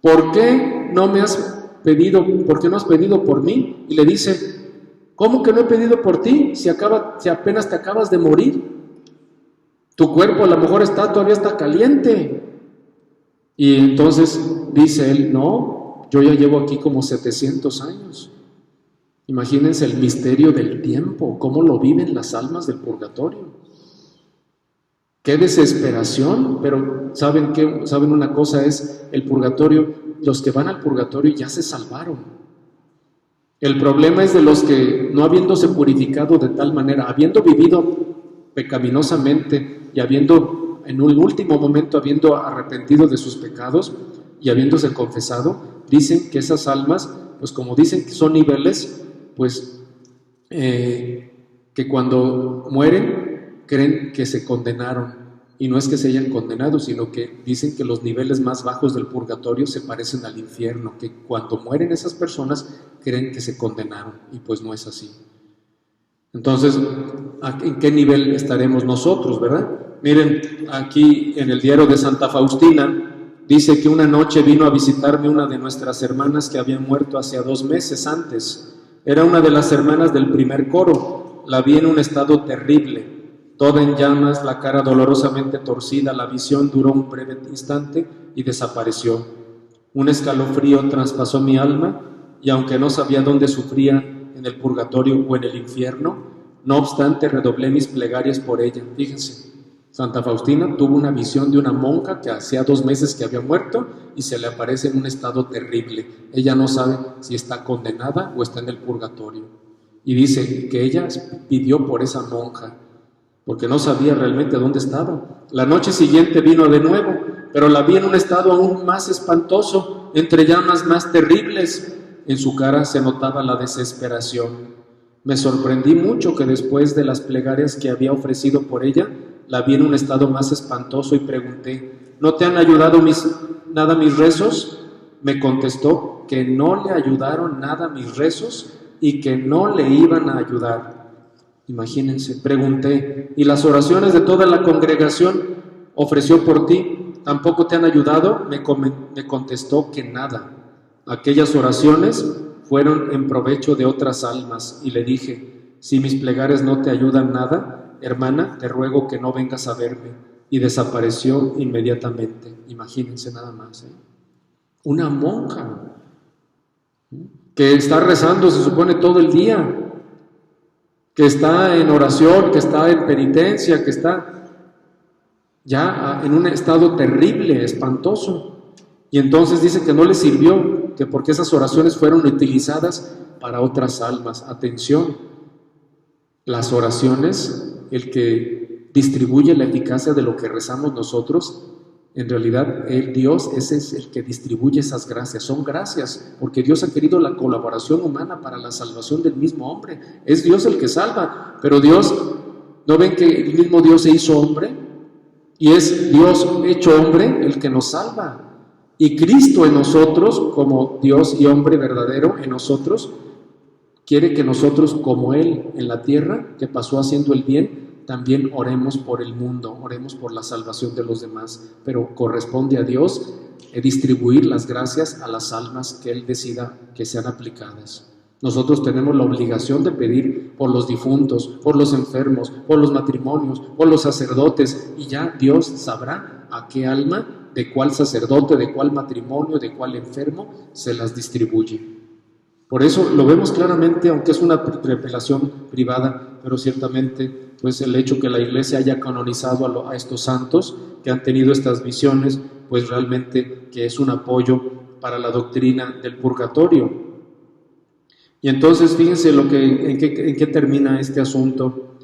¿Por qué no me has pedido, por qué no has pedido por mí? Y le dice: ¿cómo que no he pedido por ti? Si apenas te acabas de morir. Tu cuerpo a lo mejor todavía está caliente. Y entonces dice él: no, yo ya llevo aquí como 700 años. Imagínense el misterio del tiempo, cómo lo viven las almas del purgatorio. Qué desesperación, pero ¿saben qué? ¿Saben una cosa? Es el purgatorio, los que van al purgatorio ya se salvaron. El problema es de los que, no habiéndose purificado de tal manera, habiendo vivido pecaminosamente y habiendo, en un último momento, habiendo arrepentido de sus pecados y habiéndose confesado, dicen que esas almas, pues como dicen que son niveles, pues que cuando mueren creen que se condenaron. Y no es que se hayan condenado, sino que dicen que los niveles más bajos del purgatorio se parecen al infierno, que cuando mueren esas personas creen que se condenaron, y pues no es así. Entonces, ¿en qué nivel estaremos nosotros, verdad? Miren, aquí en el diario de Santa Faustina dice que una noche vino a visitarme una de nuestras hermanas que había muerto hacía 2 meses antes. Era una de las hermanas del primer coro. La vi en un estado terrible, toda en llamas, la cara dolorosamente torcida. La visión duró un breve instante y desapareció. Un escalofrío traspasó mi alma, y aunque no sabía dónde sufría, en el purgatorio o en el infierno, no obstante redoblé mis plegarias por ella. Fíjense, Santa Faustina tuvo una visión de una monja que hacía 2 meses que había muerto y se le aparece en un estado terrible. Ella no sabe si está condenada o está en el purgatorio. Y dice que ella pidió por esa monja, porque no sabía realmente dónde estaba. La noche siguiente vino de nuevo, pero la vi en un estado aún más espantoso, entre llamas más terribles. En su cara se notaba la desesperación. Me sorprendí mucho que después de las plegarias que había ofrecido por ella, la vi en un estado más espantoso y pregunté: ¿no te han ayudado nada mis rezos? Me contestó que no le ayudaron nada mis rezos y que no le iban a ayudar. Imagínense. Pregunté: ¿y las oraciones de toda la congregación ofreció por ti tampoco te han ayudado? Me contestó que nada. Aquellas oraciones fueron en provecho de otras almas. Y le dije: si mis plegarias no te ayudan nada, hermana, te ruego que no vengas a verme. Y desapareció inmediatamente. Imagínense nada más, ¿eh? Una monja que está rezando, se supone, todo el día, que está en oración, que está en penitencia, que está ya en un estado terrible, espantoso. Y entonces dice que no le sirvió, que porque esas oraciones fueron utilizadas para otras almas. Atención, las oraciones, el que distribuye la eficacia de lo que rezamos nosotros, en realidad Dios ese es el que distribuye esas gracias. Son gracias porque Dios ha querido la colaboración humana para la salvación del mismo hombre. Es Dios el que salva, pero Dios, ¿no ven que el mismo Dios se hizo hombre? Y es Dios hecho hombre el que nos salva. Y Cristo en nosotros, como Dios y hombre verdadero en nosotros, quiere que nosotros, como Él en la tierra, que pasó haciendo el bien, también oremos por el mundo, oremos por la salvación de los demás. Pero corresponde a Dios distribuir las gracias a las almas que Él decida que sean aplicadas. Nosotros tenemos la obligación de pedir por los difuntos, por los enfermos, por los matrimonios, por los sacerdotes, y ya Dios sabrá a qué alma, de cuál sacerdote, de cuál matrimonio, de cuál enfermo se las distribuye. Por eso lo vemos claramente, aunque es una revelación privada, pero ciertamente pues el hecho que la Iglesia haya canonizado a estos santos que han tenido estas visiones, pues realmente que es un apoyo para la doctrina del purgatorio. Y entonces fíjense en qué termina este asunto.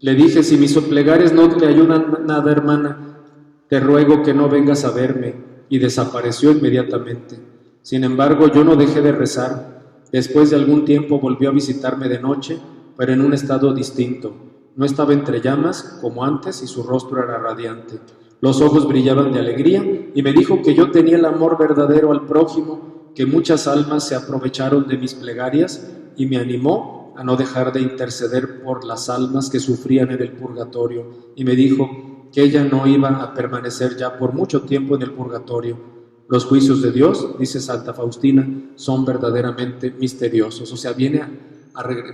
Le dije: si mis plegarias no te ayudan nada, hermana, te ruego que no vengas a verme. Y desapareció inmediatamente. Sin embargo, yo no dejé de rezar. Después de algún tiempo volvió a visitarme de noche, pero en un estado distinto. No estaba entre llamas como antes y su rostro era radiante. Los ojos brillaban de alegría y me dijo que yo tenía el amor verdadero al prójimo, que muchas almas se aprovecharon de mis plegarias y me animó a no dejar de interceder por las almas que sufrían en el purgatorio. Y me dijo que ella no iba a permanecer ya por mucho tiempo en el purgatorio. Los juicios de Dios, dice Santa Faustina, son verdaderamente misteriosos. O sea,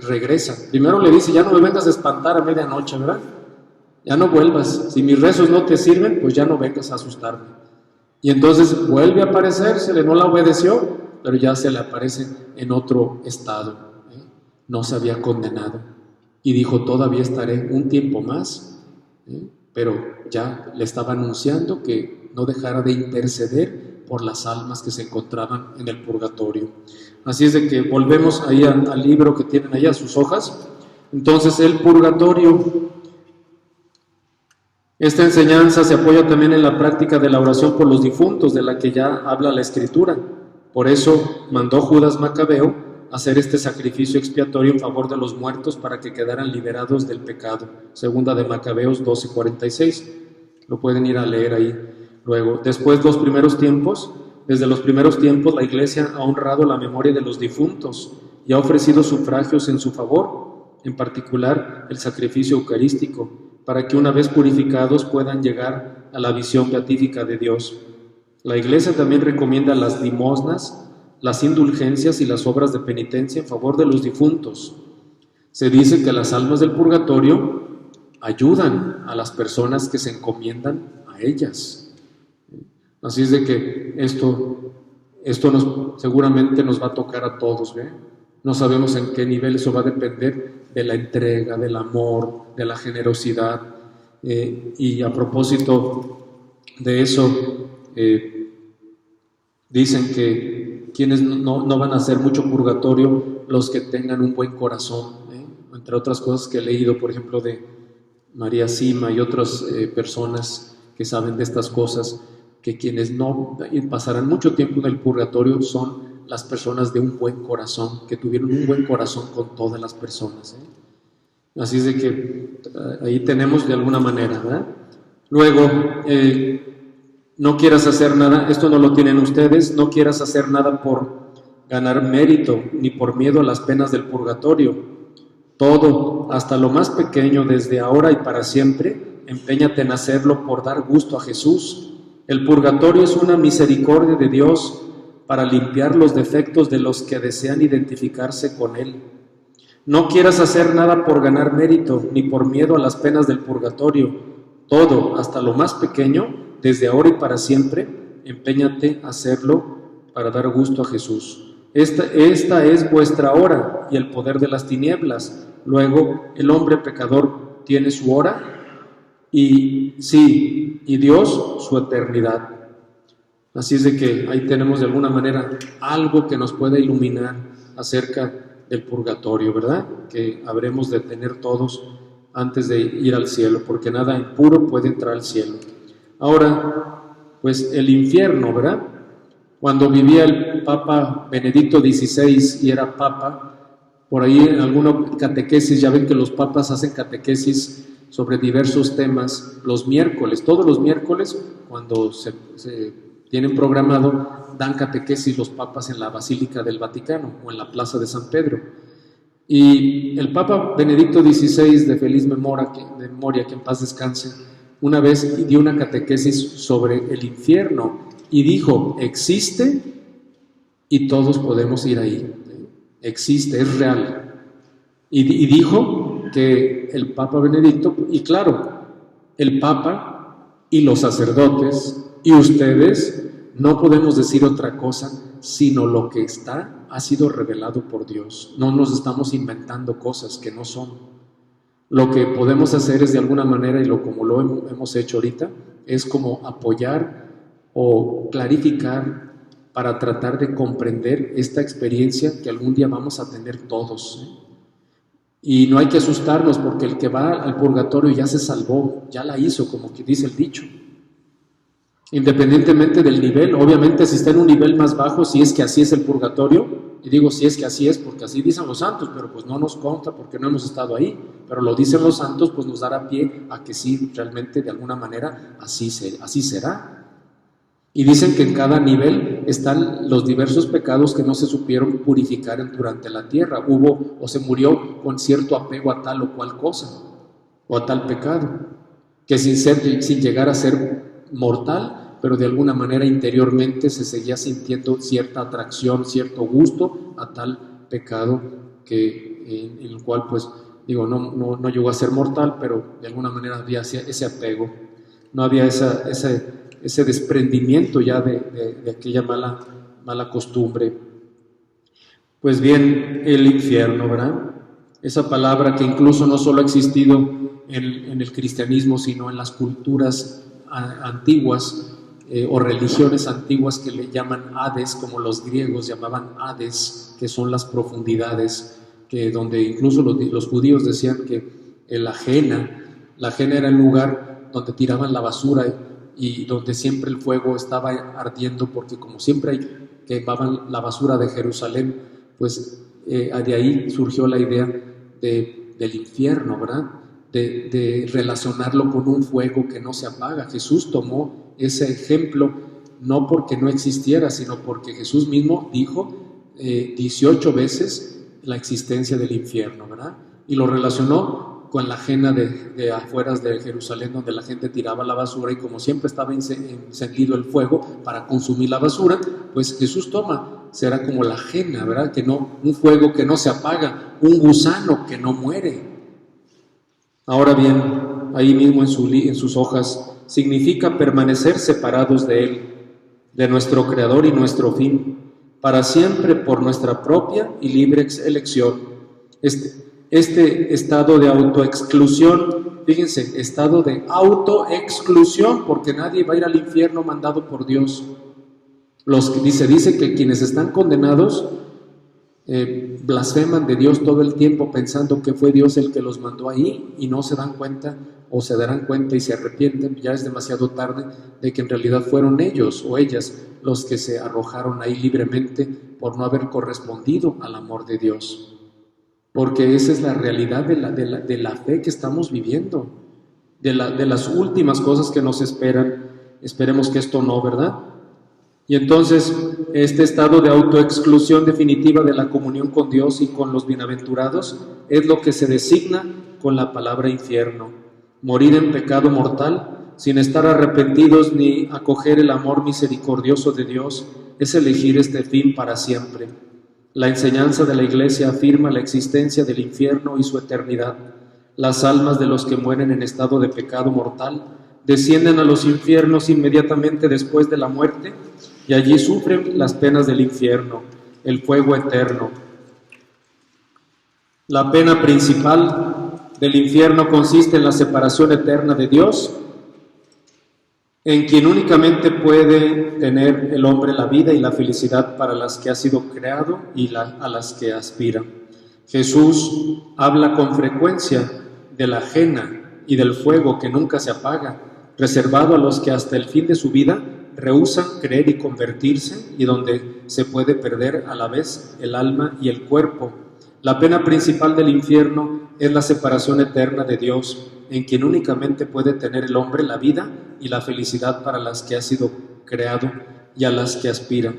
regresa. Primero le dice: ya no me vengas a espantar a medianoche, ¿verdad? Ya no vuelvas. Si mis rezos no te sirven, pues ya no vengas a asustarme. Y entonces vuelve a aparecérsele, no la obedeció, pero ya se le aparece en otro estado. No se había condenado. Y dijo: todavía estaré un tiempo más. Pero ya le estaba anunciando que no dejara de interceder por las almas que se encontraban en el purgatorio. Así es de que volvemos ahí al libro que tienen allá, sus hojas. Entonces, el purgatorio. Esta enseñanza se apoya también en la práctica de la oración por los difuntos, de la que ya habla la Escritura. Por eso mandó Judas Macabeo hacer este sacrificio expiatorio en favor de los muertos para que quedaran liberados del pecado. Segunda de Macabeos 12:46. Lo pueden ir a leer ahí. Luego, desde los primeros tiempos, la Iglesia ha honrado la memoria de los difuntos y ha ofrecido sufragios en su favor, en particular el sacrificio eucarístico, para que una vez purificados puedan llegar a la visión beatífica de Dios. La Iglesia también recomienda las limosnas, las indulgencias y las obras de penitencia en favor de los difuntos. Se dice que las almas del purgatorio ayudan a las personas que se encomiendan a ellas. Así es de que esto seguramente nos va a tocar a todos, ¿ve? No sabemos en qué nivel, eso va a depender de la entrega, del amor, de la generosidad. Y a propósito de eso, dicen que quienes no van a hacer mucho purgatorio, los que tengan un buen corazón, entre otras cosas que he leído, por ejemplo, de María Sima y otras personas que saben de estas cosas, que quienes no pasarán mucho tiempo en el purgatorio son las personas de un buen corazón, que tuvieron un buen corazón con todas las personas. Así es de que ahí tenemos de alguna manera, ¿verdad? Luego, no quieras hacer nada, esto no lo tienen ustedes, no quieras hacer nada por ganar mérito, ni por miedo a las penas del purgatorio. Todo, hasta lo más pequeño, desde ahora y para siempre, empeñate en hacerlo por dar gusto a Jesús. El purgatorio es una misericordia de Dios para limpiar los defectos de los que desean identificarse con Él. No quieras hacer nada por ganar mérito, ni por miedo a las penas del purgatorio. Todo, hasta lo más pequeño, desde ahora y para siempre, empeñate a hacerlo para dar gusto a Jesús. Esta es vuestra hora y el poder de las tinieblas. Luego, el hombre pecador tiene su hora y Dios su eternidad. Así es de que ahí tenemos de alguna manera algo que nos pueda iluminar acerca del purgatorio, ¿verdad? Que habremos de tener todos antes de ir al cielo, porque nada impuro puede entrar al cielo. Ahora, pues el infierno, ¿verdad? Cuando vivía el Papa Benedicto XVI y era Papa, por ahí en alguna catequesis, ya ven que los papas hacen catequesis sobre diversos temas los miércoles, todos los miércoles, cuando se tienen programado, dan catequesis los papas en la Basílica del Vaticano o en la Plaza de San Pedro. Y el Papa Benedicto XVI, de feliz memoria, que en paz descanse, una vez dio una catequesis sobre el infierno y dijo, existe y todos podemos ir ahí. Existe, es real. Y dijo que el Papa Benedicto, y claro, el Papa y los sacerdotes y ustedes no podemos decir otra cosa sino lo que ha sido revelado por Dios. No nos estamos inventando cosas que no son. Lo que podemos hacer es de alguna manera, y como lo hemos hecho ahorita, es como apoyar o clarificar para tratar de comprender esta experiencia que algún día vamos a tener todos. Y no hay que asustarnos porque el que va al purgatorio ya se salvó, ya la hizo, como que dice el dicho. Independientemente del nivel, obviamente si está en un nivel más bajo, si es que así es el purgatorio, y digo si es que así es porque así dicen los santos, pero pues no nos consta porque no hemos estado ahí, pero lo dicen los santos, pues nos dará pie a que sí, realmente de alguna manera así será. Y dicen que en cada nivel están los diversos pecados que no se supieron purificar durante la tierra, hubo o se murió con cierto apego a tal o cual cosa, o a tal pecado, que sin llegar a ser mortal, pero de alguna manera interiormente se seguía sintiendo cierta atracción, cierto gusto a tal pecado en el cual, pues, digo, no llegó a ser mortal, pero de alguna manera había ese apego, no había ese desprendimiento ya de aquella mala costumbre. Pues bien, el infierno, ¿verdad? Esa palabra que incluso no solo ha existido en el cristianismo, sino en las culturas antiguas, o religiones antiguas que le llaman Hades, como los griegos llamaban Hades, que son las profundidades, donde incluso los judíos decían que la Jena era el lugar donde tiraban la basura y donde siempre el fuego estaba ardiendo, porque como siempre quemaban la basura de Jerusalén, pues de ahí surgió la idea del infierno, ¿verdad? De relacionarlo con un fuego que no se apaga. Jesús tomó ese ejemplo no porque no existiera, sino porque Jesús mismo dijo 18 veces la existencia del infierno, ¿verdad? Y lo relacionó con la ajena de afueras de Jerusalén, donde la gente tiraba la basura, y como siempre estaba encendido el fuego para consumir la basura, pues Jesús toma, será como la ajena, ¿verdad? Que no, un fuego que no se apaga, un gusano que no muere. Ahora bien, ahí mismo en sus hojas, significa permanecer separados de Él, de nuestro Creador y nuestro fin, para siempre por nuestra propia y libre elección. Este estado de autoexclusión, fíjense, estado de autoexclusión, porque nadie va a ir al infierno mandado por Dios. Dice que quienes están condenados blasfeman de Dios todo el tiempo pensando que fue Dios el que los mandó ahí, y no se dan cuenta, o se darán cuenta y se arrepienten, ya es demasiado tarde, de que en realidad fueron ellos o ellas los que se arrojaron ahí libremente por no haber correspondido al amor de Dios. Porque esa es la realidad de la fe que estamos viviendo, de las últimas cosas que nos esperan. Esperemos que esto no, ¿verdad? Y entonces este estado de autoexclusión definitiva de la comunión con Dios y con los bienaventurados es lo que se designa con la palabra infierno. Morir en pecado mortal sin estar arrepentidos ni acoger el amor misericordioso de Dios es elegir este fin para siempre. La enseñanza de la Iglesia afirma la existencia del infierno y su eternidad. Las almas de los que mueren en estado de pecado mortal descienden a los infiernos inmediatamente después de la muerte, y allí sufren las penas del infierno, el fuego eterno. La pena principal del infierno consiste en la separación eterna de Dios, en quien únicamente puede tener el hombre la vida y la felicidad para las que ha sido creado y a las que aspira. Jesús habla con frecuencia de la ajena y del fuego que nunca se apaga, reservado a los que hasta el fin de su vida rehúsan creer y convertirse, y donde se puede perder a la vez el alma y el cuerpo. La pena principal del infierno es la separación eterna de Dios, en quien únicamente puede tener el hombre la vida y la felicidad para las que ha sido creado y a las que aspira.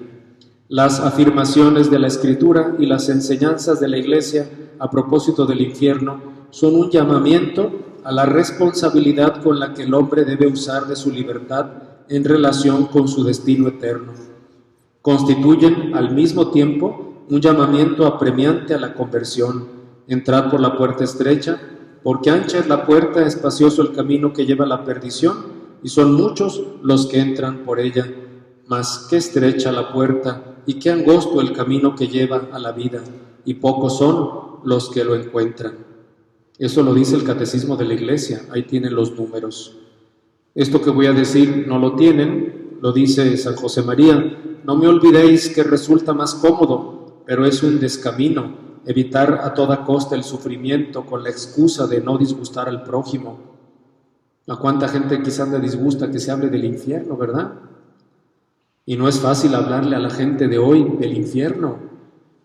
Las afirmaciones de la Escritura y las enseñanzas de la Iglesia a propósito del infierno son un llamamiento a la responsabilidad con la que el hombre debe usar de su libertad en relación con su destino eterno. Constituyen al mismo tiempo un llamamiento apremiante a la conversión. Entrad por la puerta estrecha, porque ancha es la puerta, espacioso el camino que lleva a la perdición, y son muchos los que entran por ella. Mas qué estrecha la puerta y qué angosto el camino que lleva a la vida, y pocos son los que lo encuentran. Eso lo dice el Catecismo de la Iglesia, ahí tienen los números. Esto que voy a decir no lo tienen, lo dice San José María. No me olvidéis que resulta más cómodo, pero es un descamino, evitar a toda costa el sufrimiento con la excusa de no disgustar al prójimo. ¿A cuánta gente quizás le disgusta que se hable del infierno, verdad? Y no es fácil hablarle a la gente de hoy del infierno,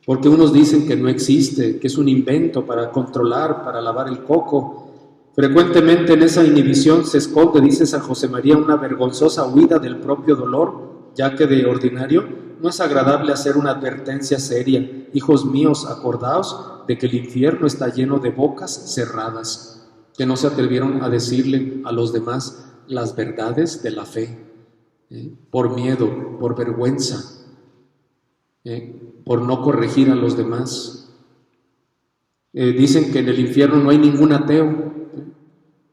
porque unos dicen que no existe, que es un invento para controlar, para lavar el coco. Frecuentemente en esa inhibición se esconde, dice San José María, una vergonzosa huida del propio dolor, ya que de ordinario no es agradable hacer una advertencia seria. Hijos míos, acordaos de que el infierno está lleno de bocas cerradas, que no se atrevieron a decirle a los demás las verdades de la fe, por miedo, por vergüenza, por no corregir a los demás. Dicen que en el infierno no hay ningún ateo,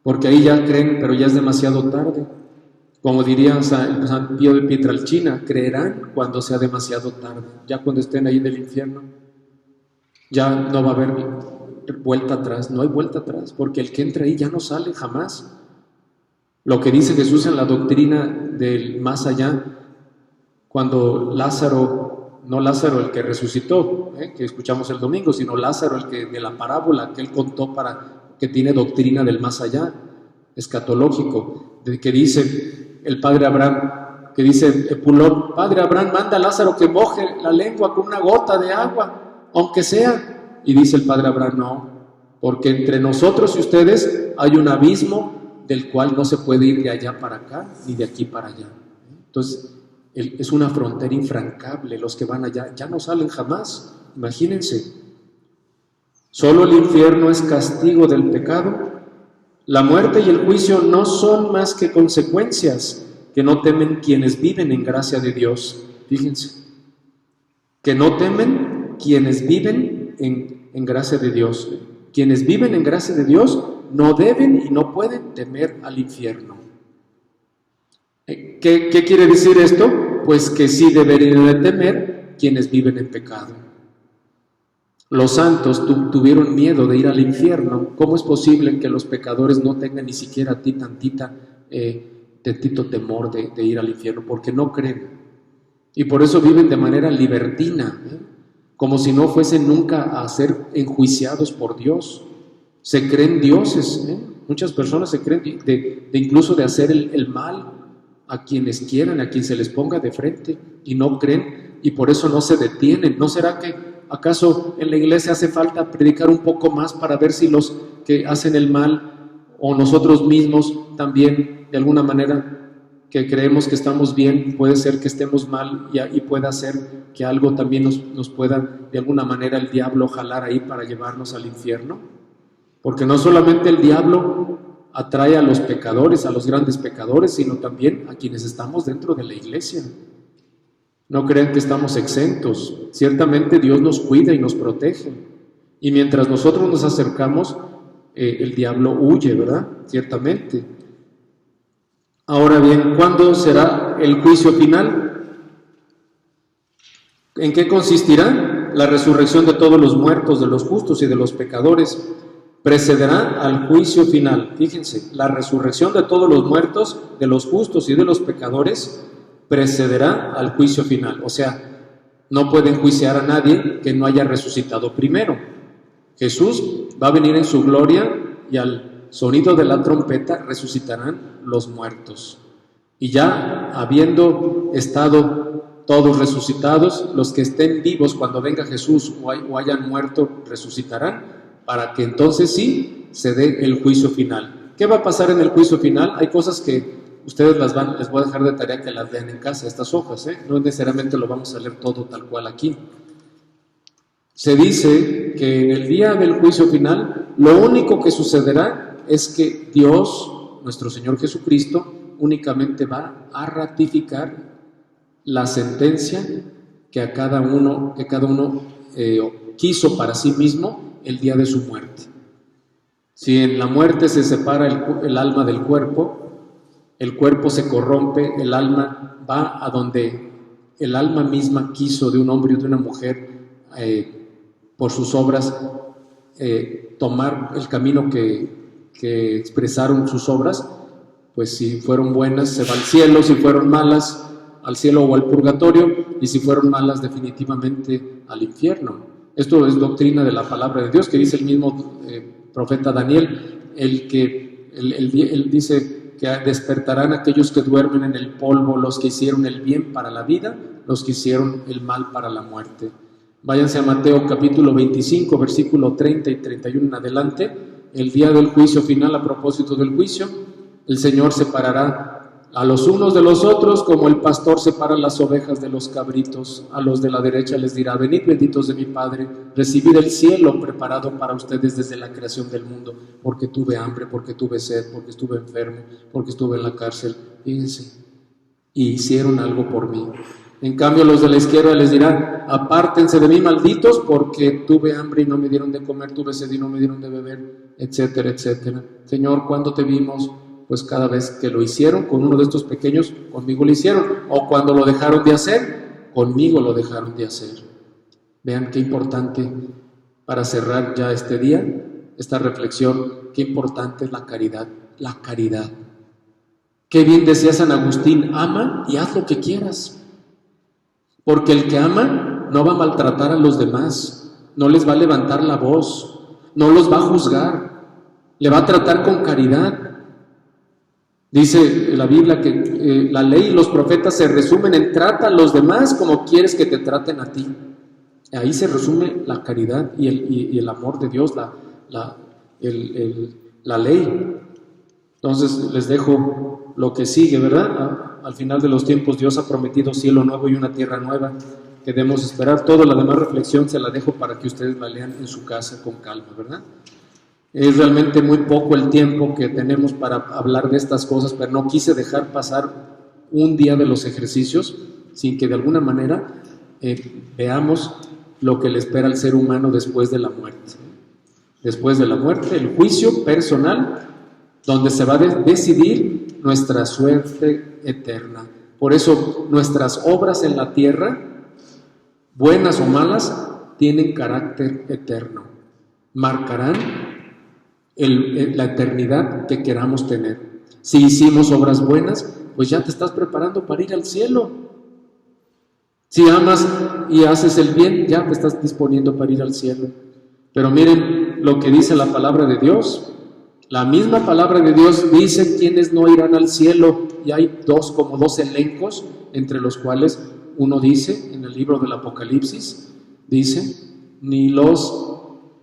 porque ahí ya creen, pero ya es demasiado tarde. Como diría San Pío de Pietrelcina, creerán cuando sea demasiado tarde, ya cuando estén ahí en el infierno. Ya no va a haber vuelta atrás, no hay vuelta atrás, porque el que entra ahí ya no sale jamás. Lo que dice Jesús en la doctrina del más allá, cuando Lázaro, no Lázaro el que resucitó, que escuchamos el domingo, sino Lázaro el que de la parábola que él contó que tiene doctrina del más allá, escatológico, de que dice el padre Abraham, que dice Pulón, padre Abraham, manda a Lázaro que moje la lengua con una gota de agua, aunque sea. Y dice el padre Abraham, no, porque entre nosotros y ustedes hay un abismo del cual no se puede ir de allá para acá, ni de aquí para allá. Entonces, es una frontera infrancable. Los que van allá ya no salen jamás, imagínense. Solo el infierno es castigo del pecado. La muerte y el juicio no son más que consecuencias que no temen quienes viven en gracia de Dios. Fíjense, que no temen quienes viven en gracia de Dios. Quienes viven en gracia de Dios no deben y no pueden temer al infierno. ¿Qué quiere decir esto? Pues que sí deberían de temer quienes viven en pecado. Los santos tuvieron miedo de ir al infierno. ¿Cómo es posible que los pecadores no tengan ni siquiera tantito temor de ir al infierno? Porque no creen. Y por eso viven de manera libertina, como si no fuesen nunca a ser enjuiciados por Dios. Se creen dioses. Muchas personas se creen incluso de hacer el mal a quienes quieran, a quien se les ponga de frente, y no creen, y por eso no se detienen. ¿No será que acaso en la iglesia hace falta predicar un poco más para ver si los que hacen el mal o nosotros mismos también, de alguna manera, que creemos que estamos bien, puede ser que estemos mal y pueda ser que algo también nos pueda, de alguna manera, el diablo jalar ahí para llevarnos al infierno? Porque no solamente el diablo atrae a los pecadores, a los grandes pecadores, sino también a quienes estamos dentro de la iglesia. No crean que estamos exentos. Ciertamente Dios nos cuida y nos protege. Y mientras nosotros nos acercamos, el diablo huye, ¿verdad? Ciertamente. Ahora bien, ¿cuándo será el juicio final? ¿En qué consistirá? La resurrección de todos los muertos, de los justos y de los pecadores, precederá al juicio final. Fíjense, la resurrección de todos los muertos, de los justos y de los pecadores, precederá al juicio final. O sea, no pueden juiciar a nadie que no haya resucitado primero. Jesús va a venir en su gloria y al sonido de la trompeta resucitarán los muertos. Y ya habiendo estado todos resucitados, los que estén vivos cuando venga Jesús o hayan muerto resucitarán, para que entonces sí se dé el juicio final. ¿Qué va a pasar en el juicio final? Hay cosas que ustedes les voy a dejar de tarea que las lean en casa, estas hojas, no necesariamente lo vamos a leer todo tal cual aquí. Se dice que en el día del juicio final, lo único que sucederá es que Dios, nuestro Señor Jesucristo, únicamente va a ratificar la sentencia que cada uno quiso para sí mismo el día de su muerte. Si en la muerte se separa el alma del cuerpo, el cuerpo se corrompe, el alma va a donde el alma misma quiso de un hombre y de una mujer, por sus obras, tomar el camino que expresaron sus obras. Pues si fueron buenas se va al cielo, si fueron malas al cielo o al purgatorio, y si fueron malas definitivamente al infierno. Esto es doctrina de la palabra de Dios, que dice el mismo profeta Daniel, él dice que despertarán aquellos que duermen en el polvo, los que hicieron el bien para la vida, los que hicieron el mal para la muerte. Váyanse a Mateo capítulo 25, versículo 30 y 31 en adelante. El día del juicio final, a propósito del juicio, el Señor separará a los unos de los otros, como el pastor separa las ovejas de los cabritos. A los de la derecha les dirá: venid benditos de mi Padre, recibid el cielo preparado para ustedes desde la creación del mundo, porque tuve hambre, porque tuve sed, porque estuve enfermo, porque estuve en la cárcel. Fíjense, y hicieron algo por mí. En cambio, los de la izquierda les dirán: apártense de mí, malditos, porque tuve hambre y no me dieron de comer, tuve sed y no me dieron de beber, etcétera, etcétera. Señor, ¿cuándo te vimos? Pues cada vez que lo hicieron con uno de estos pequeños, conmigo lo hicieron. O cuando lo dejaron de hacer, conmigo lo dejaron de hacer. Vean qué importante, para cerrar ya este día, esta reflexión, qué importante es la caridad. La caridad. Qué bien decía San Agustín: ama y haz lo que quieras. Porque el que ama no va a maltratar a los demás, no les va a levantar la voz, no los va a juzgar, le va a tratar con caridad. Dice la Biblia que la ley y los profetas se resumen en: trata a los demás como quieres que te traten a ti. Ahí se resume la caridad y el amor de Dios, la ley. Entonces les dejo lo que sigue, ¿verdad? Al final de los tiempos Dios ha prometido cielo nuevo y una tierra nueva. que debemos esperar. Toda la demás reflexión se la dejo para que ustedes la lean en su casa con calma, ¿verdad? Es realmente muy poco el tiempo que tenemos para hablar de estas cosas, pero no quise dejar pasar un día de los ejercicios sin que de alguna manera veamos lo que le espera al ser humano después de la muerte. Después de la muerte, el juicio personal, donde se va a decidir nuestra suerte eterna. Por eso nuestras obras en la tierra, buenas o malas, tienen carácter eterno. Marcarán la eternidad que queramos tener. Si hicimos obras buenas, pues ya te estás preparando para ir al cielo. Si amas y haces el bien, ya te estás disponiendo para ir al cielo. Pero miren lo que dice la palabra de Dios. La misma palabra de Dios dice quiénes no irán al cielo, y hay como dos elencos, entre los cuales uno dice, en el libro del Apocalipsis, dice, ni los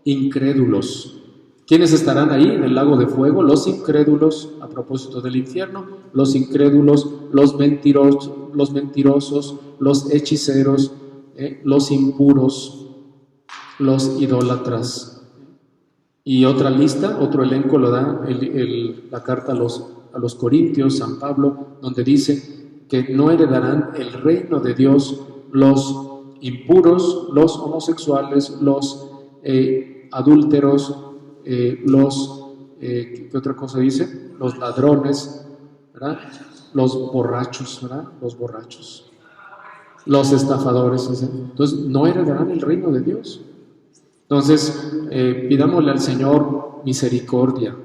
incrédulos. ¿Quiénes estarán ahí en el lago de fuego? Los incrédulos, a propósito del infierno, los incrédulos, los mentirosos, los hechiceros, los impuros, los idólatras. Y otra lista, otro elenco lo da la carta a los Corintios, San Pablo, donde dice que no heredarán el reino de Dios los impuros, los homosexuales, los adúlteros, ¿qué otra cosa dice? Los ladrones, ¿verdad? Los borrachos, ¿verdad? Los borrachos, los estafadores, ¿sí? Entonces no heredarán el reino de Dios. Entonces, pidámosle al Señor misericordia.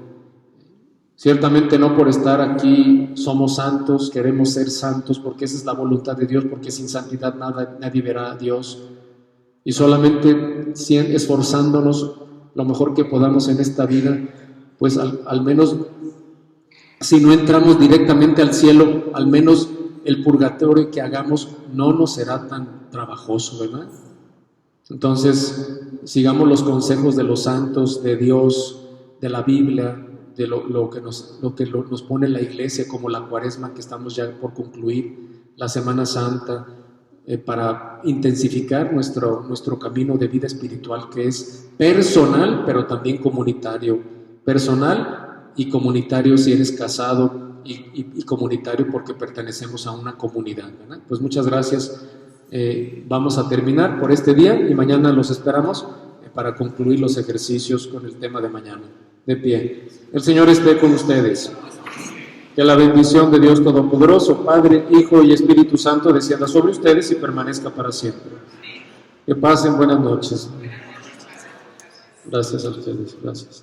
Ciertamente no por estar aquí somos santos, queremos ser santos, porque esa es la voluntad de Dios, porque sin santidad nadie verá a Dios. Y solamente esforzándonos lo mejor que podamos en esta vida, pues al menos, si no entramos directamente al cielo, al menos el purgatorio que hagamos no nos será tan trabajoso, ¿verdad? Entonces, sigamos los consejos de los santos, de Dios, de la Biblia, de lo que nos pone la Iglesia, como la Cuaresma que estamos ya por concluir, la Semana Santa, para intensificar nuestro camino de vida espiritual, que es personal, pero también comunitario. Personal y comunitario si eres casado, y comunitario porque pertenecemos a una comunidad, ¿verdad? Pues muchas gracias. Vamos a terminar por este día y mañana los esperamos para concluir los ejercicios con el tema de mañana. De pie. El Señor esté con ustedes. Que la bendición de Dios Todopoderoso, Padre, Hijo y Espíritu Santo descienda sobre ustedes y permanezca para siempre. Que pasen buenas noches. Gracias a ustedes. Gracias.